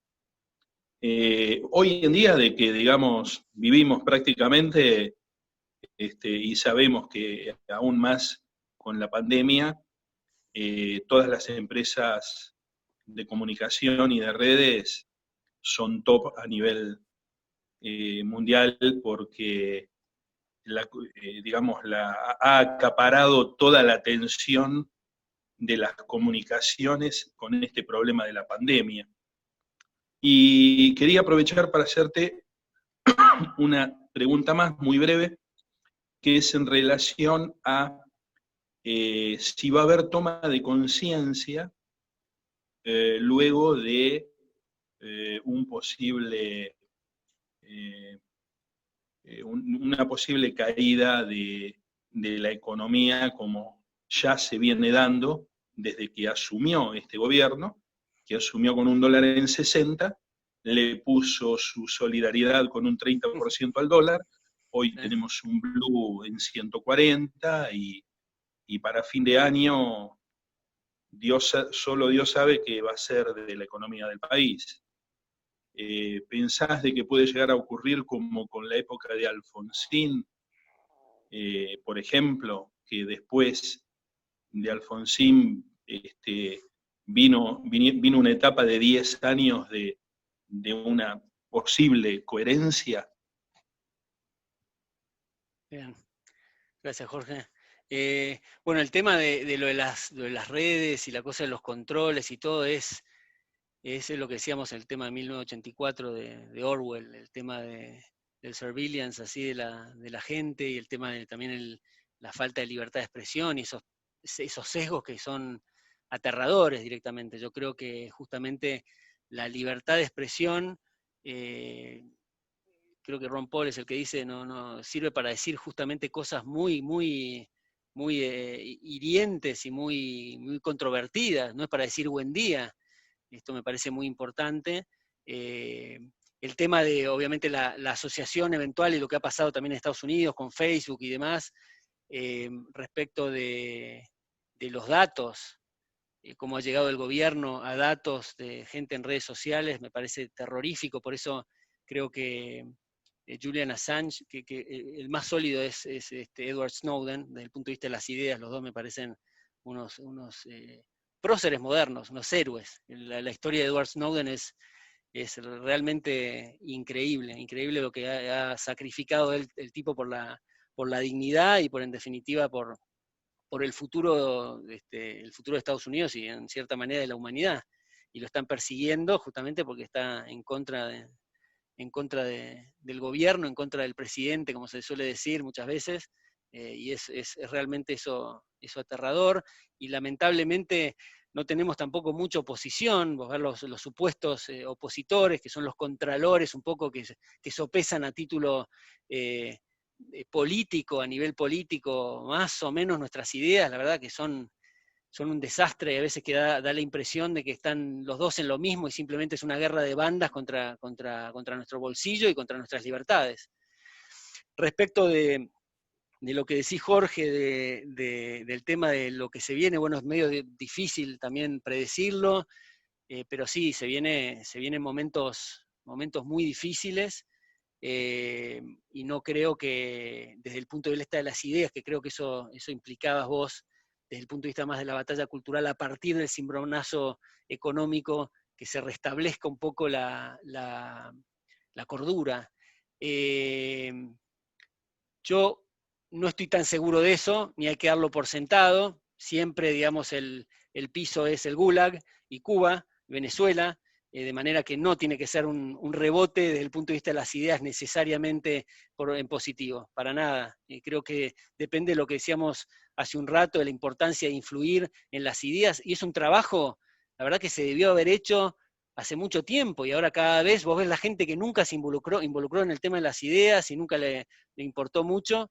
Speaker 3: Hoy en día, de que, digamos, vivimos prácticamente, y sabemos que aún más con la pandemia, todas las empresas de comunicación y de redes son top a nivel mundial, porque ha acaparado toda la atención de las comunicaciones con este problema de la pandemia. Y quería aprovechar para hacerte una pregunta más, muy breve, que es en relación a si va a haber toma de conciencia luego de una posible caída de la economía, como ya se viene dando desde que asumió este gobierno, que asumió con $1 en 60, le puso su solidaridad con un 30% al dólar, hoy tenemos un blue en 140, y para fin de año solo Dios sabe qué va a ser de la economía del país. ¿Pensás de que puede llegar a ocurrir como con la época de Alfonsín, por ejemplo, que después de Alfonsín vino una etapa de 10 años de una posible coherencia?
Speaker 2: Bien, gracias, Jorge. Bueno, el tema de lo de las redes y la cosa de los controles y todo es lo que decíamos, el tema de 1984 de Orwell, el tema de surveillance así de la gente, y el tema de también la falta de libertad de expresión y esos sesgos que son aterradores directamente. Yo creo que justamente la libertad de expresión, creo que Ron Paul es el que dice, no sirve para decir justamente cosas muy hirientes y muy controvertidas, no es para decir buen día. Esto me parece muy importante. El tema de, obviamente, la asociación eventual y lo que ha pasado también en Estados Unidos con Facebook y demás, respecto de los datos, cómo ha llegado el gobierno a datos de gente en redes sociales, me parece terrorífico. Por eso creo que Julian Assange, que el más sólido es Edward Snowden, desde el punto de vista de las ideas. Los dos me parecen unos próceres modernos, unos héroes. La historia de Edward Snowden es realmente increíble lo que ha sacrificado el tipo por la dignidad y en definitiva por el futuro de Estados Unidos y en cierta manera de la humanidad. Y lo están persiguiendo justamente porque está en contra del gobierno, en contra del presidente, como se suele decir muchas veces, y es realmente eso aterrador, y lamentablemente no tenemos tampoco mucha oposición. Vos ver los supuestos opositores, que son los contralores un poco, que sopesan a título político, a nivel político, más o menos nuestras ideas, la verdad que son un desastre, y a veces que da la impresión de que están los dos en lo mismo y simplemente es una guerra de bandas contra nuestro bolsillo y contra nuestras libertades. Respecto de lo que decís, Jorge, del tema de lo que se viene, bueno, es medio difícil también predecirlo, pero sí, se vienen momentos muy difíciles, y no creo que, desde el punto de vista de las ideas, que creo que eso implicabas vos, desde el punto de vista más de la batalla cultural, a partir del cimbronazo económico, que se restablezca un poco la cordura. Yo no estoy tan seguro de eso, ni hay que darlo por sentado. Siempre, digamos, el piso es el Gulag y Cuba, Venezuela, de manera que no tiene que ser un rebote desde el punto de vista de las ideas necesariamente en positivo, para nada. Creo que depende de lo que decíamos hace un rato, de la importancia de influir en las ideas, y es un trabajo, la verdad, que se debió haber hecho hace mucho tiempo, y ahora cada vez vos ves la gente que nunca se involucró en el tema de las ideas y nunca le importó mucho.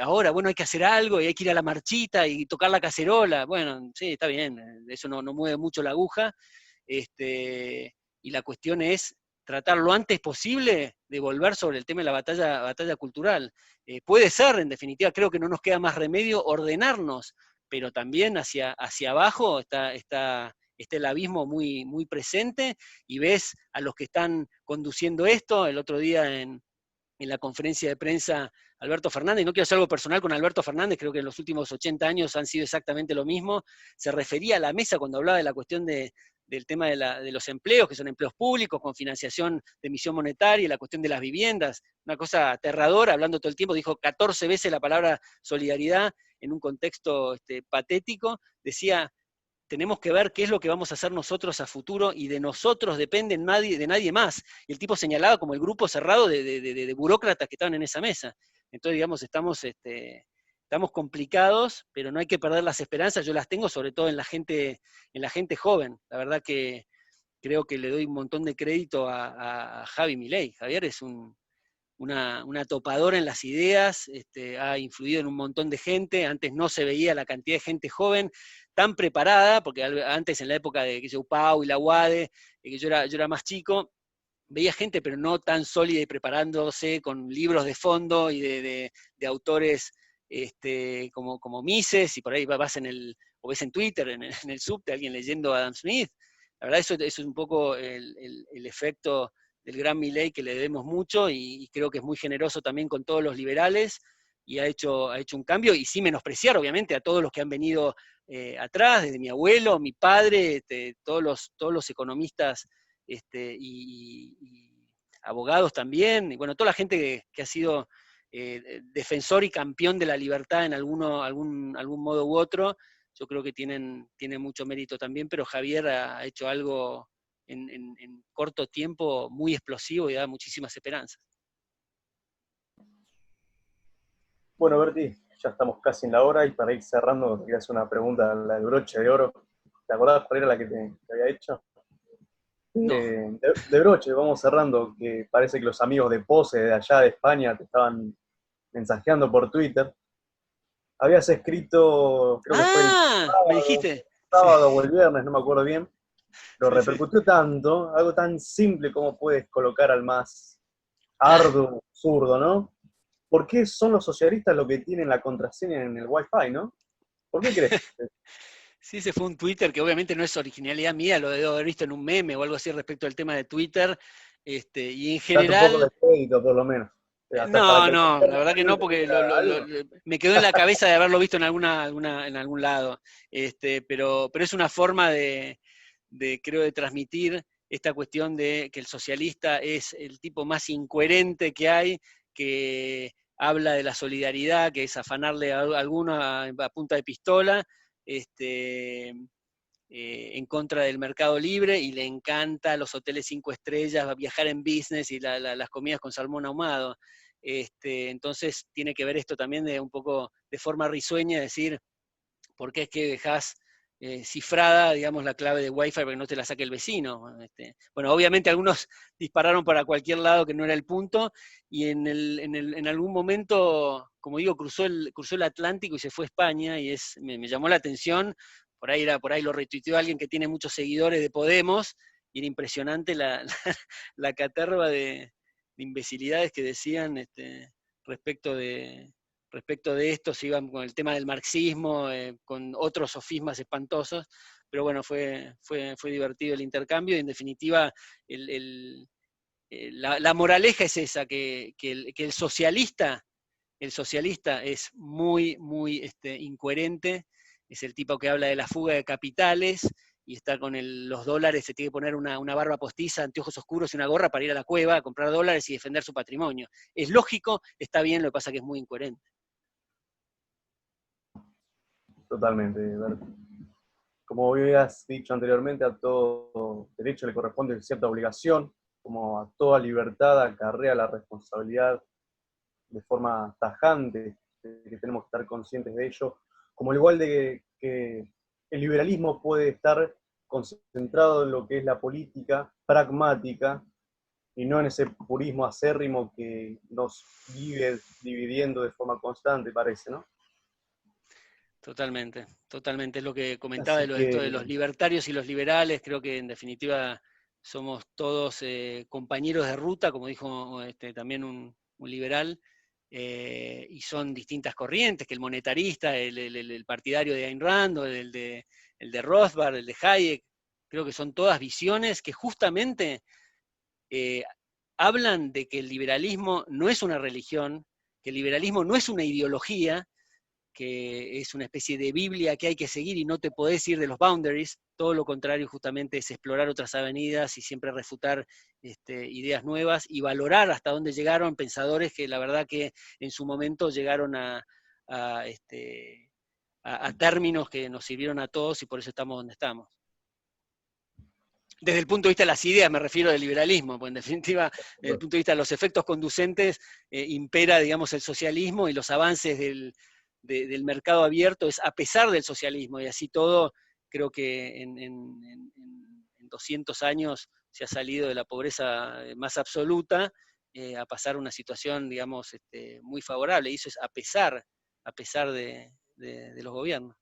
Speaker 2: Ahora, bueno, hay que hacer algo y hay que ir a la marchita y tocar la cacerola. Bueno, sí, está bien, eso no mueve mucho la aguja. Y la cuestión es tratar lo antes posible de volver sobre el tema de la batalla cultural. Puede ser, en definitiva, creo que no nos queda más remedio ordenarnos, pero también hacia abajo está el abismo muy presente, y ves a los que están conduciendo esto. El otro día en la conferencia de prensa, Alberto Fernández, no quiero hacer algo personal con Alberto Fernández, creo que en los últimos 80 años han sido exactamente lo mismo, se refería a la mesa cuando hablaba de la cuestión del tema de los empleos, que son empleos públicos, con financiación de emisión monetaria, la cuestión de las viviendas, una cosa aterradora, hablando todo el tiempo, dijo 14 veces la palabra solidaridad en un contexto patético. Decía, tenemos que ver qué es lo que vamos a hacer nosotros a futuro, y de nosotros depende de nadie más. Y el tipo señalaba como el grupo cerrado de burócratas que estaban en esa mesa. Entonces, digamos, estamos complicados, pero no hay que perder las esperanzas. Yo las tengo sobre todo en la gente joven. La verdad que creo que le doy un montón de crédito a Javi Milei. Javier es una topadora en las ideas, ha influido en un montón de gente. Antes no se veía la cantidad de gente joven tan preparada, porque antes, en la época de Pau y la UADE, que yo era más chico, veía gente pero no tan sólida y preparándose con libros de fondo y de autores como Mises, y por ahí vas o ves en Twitter, en el subte, alguien leyendo a Adam Smith. La verdad, eso es un poco el efecto del gran Milei, que le debemos mucho, y creo que es muy generoso también con todos los liberales, y ha hecho un cambio, y sin menospreciar, obviamente, a todos los que han venido atrás, desde mi abuelo, mi padre, todos los economistas y abogados también, y bueno, toda la gente que ha sido defensor y campeón de la libertad en algún modo u otro. Yo creo que tienen mucho mérito también, pero Javier ha hecho algo en corto tiempo muy explosivo y da muchísimas esperanzas.
Speaker 1: Bueno, Berti, ya estamos casi en la hora y para ir cerrando, te quería hacer una pregunta, la del broche de oro. ¿Te acordás cuál era la que te había hecho?
Speaker 2: No.
Speaker 1: De broche, vamos cerrando, que parece que los amigos de Pose de allá de España te estaban mensajeando por Twitter. Habías escrito, creo que fue el
Speaker 2: Me dijiste. Sí,
Speaker 1: sábado o el viernes, no me acuerdo bien, pero
Speaker 2: sí, sí.
Speaker 1: repercutió tanto, algo tan simple como puedes colocar al más arduo, zurdo, ¿no? ¿Por qué son los socialistas los que tienen la contraseña en el Wi-Fi, no? ¿Por qué crees?
Speaker 2: Sí, ese fue un Twitter que obviamente no es originalidad mía, lo debo haber visto en un meme o algo así respecto al tema de Twitter. Y en
Speaker 1: Date un poco
Speaker 2: general,
Speaker 1: de crédito, por lo menos. Hasta para
Speaker 2: no,
Speaker 1: que
Speaker 2: no, la verdad que no, porque
Speaker 1: algo.
Speaker 2: me quedó en la cabeza de haberlo visto en en algún lado. Pero es una forma creo, de transmitir esta cuestión de que el socialista es el tipo más incoherente que hay, que habla de la solidaridad, que es afanarle a alguno a punta de pistola, en contra del mercado libre, y le encanta los hoteles 5 estrellas, viajar en business y las comidas con salmón ahumado. Entonces tiene que ver esto también de un poco de forma risueña, decir, ¿por qué es que dejás cifrada, digamos, la clave de Wi-Fi para que no te la saque el vecino? Bueno, obviamente algunos dispararon para cualquier lado que no era el punto, y en algún momento, como digo, cruzó el Atlántico y se fue a España, y me llamó la atención. Por ahí lo retuiteó alguien que tiene muchos seguidores de Podemos, y era impresionante la caterva de imbecilidades que decían respecto de esto, se iban con el tema del marxismo, con otros sofismas espantosos, pero bueno, fue divertido el intercambio, y en definitiva la moraleja es esa, que el socialista es muy, muy incoherente, es el tipo que habla de la fuga de capitales y está con los dólares, se tiene que poner una barba postiza, anteojos oscuros y una gorra para ir a la cueva a comprar dólares y defender su patrimonio. Es lógico, está bien, lo que pasa es que es muy incoherente.
Speaker 1: Totalmente, Berti. Como habías dicho anteriormente, a todo derecho le corresponde cierta obligación, como a toda libertad acarrea la responsabilidad de forma tajante, de que tenemos que estar conscientes de ello, como al igual de que el liberalismo puede estar concentrado en lo que es la política pragmática y no en ese purismo acérrimo que nos vive dividiendo de forma constante, parece, ¿no?
Speaker 2: Totalmente, totalmente. Es lo que comentaba
Speaker 1: Así
Speaker 2: de esto de
Speaker 1: que,
Speaker 2: los libertarios y los liberales. Creo que en definitiva somos todos compañeros de ruta, como dijo también un liberal, y son distintas corrientes, que el monetarista, el partidario de Ayn Rand, o el de Rothbard, el de Hayek. Creo que son todas visiones que justamente eh, hablan de que el liberalismo no es una religión, que el liberalismo no es una ideología, que es una especie de Biblia que hay que seguir y no te podés ir de los boundaries. Todo lo contrario, justamente, es explorar otras avenidas y siempre refutar ideas nuevas y valorar hasta dónde llegaron pensadores que la verdad que en su momento llegaron a, a términos que nos sirvieron a todos, y por eso estamos donde estamos. Desde el punto de vista de las ideas, me refiero del liberalismo, pues en definitiva, desde el punto de vista de los efectos conducentes, impera, digamos, el socialismo, y los avances del mercado abierto es a pesar del socialismo, y así todo, creo que en 200 años se ha salido de la pobreza más absoluta a pasar a una situación, digamos, muy favorable, y eso es a pesar de los gobiernos.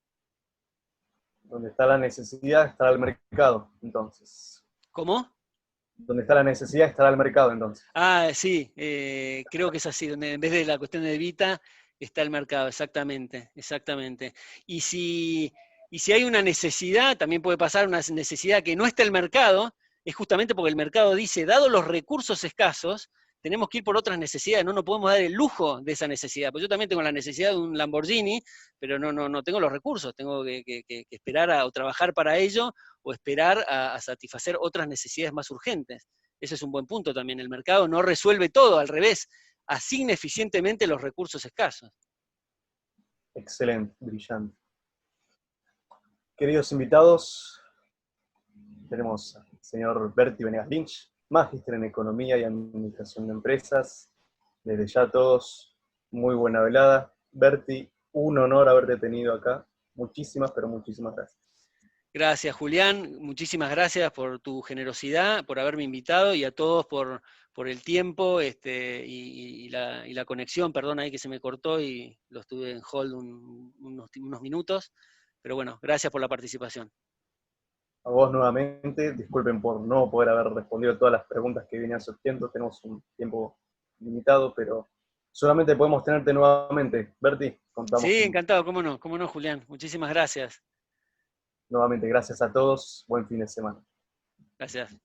Speaker 1: donde está la necesidad estará el mercado, entonces.
Speaker 2: ¿Cómo?
Speaker 1: Donde está la necesidad estará el mercado, entonces.
Speaker 2: Sí, creo que es así, donde en vez de la cuestión de Evita está el mercado, exactamente, exactamente. Y si hay una necesidad, también puede pasar una necesidad que no está el mercado, es justamente porque el mercado dice, dado los recursos escasos, tenemos que ir por otras necesidades, no nos podemos dar el lujo de esa necesidad. Pues yo también tengo la necesidad de un Lamborghini, pero no tengo los recursos, tengo que esperar o trabajar para ello, o esperar a satisfacer otras necesidades más urgentes. Ese es un buen punto también. El mercado no resuelve todo, al revés, asigna eficientemente los recursos escasos.
Speaker 1: Excelente, brillante. Queridos invitados, tenemos al señor Berti Venegas Lynch, magíster en Economía y Administración de Empresas. Desde ya a todos, muy buena velada Berti, un honor haberte tenido acá. Muchísimas, pero muchísimas gracias.
Speaker 2: Gracias, Julián. Muchísimas gracias por tu generosidad, por haberme invitado, y a todos por el tiempo y la conexión. Perdón ahí que se me cortó y lo estuve en hold unos minutos. Pero bueno, gracias por la participación.
Speaker 1: A vos nuevamente, disculpen por no poder haber respondido todas las preguntas que venían surgiendo, tenemos un tiempo limitado, pero solamente podemos tenerte nuevamente. Berti, contamos.
Speaker 2: Sí, encantado, cómo no, Julián. Muchísimas gracias.
Speaker 1: Nuevamente, gracias a todos, buen fin de semana.
Speaker 2: Gracias.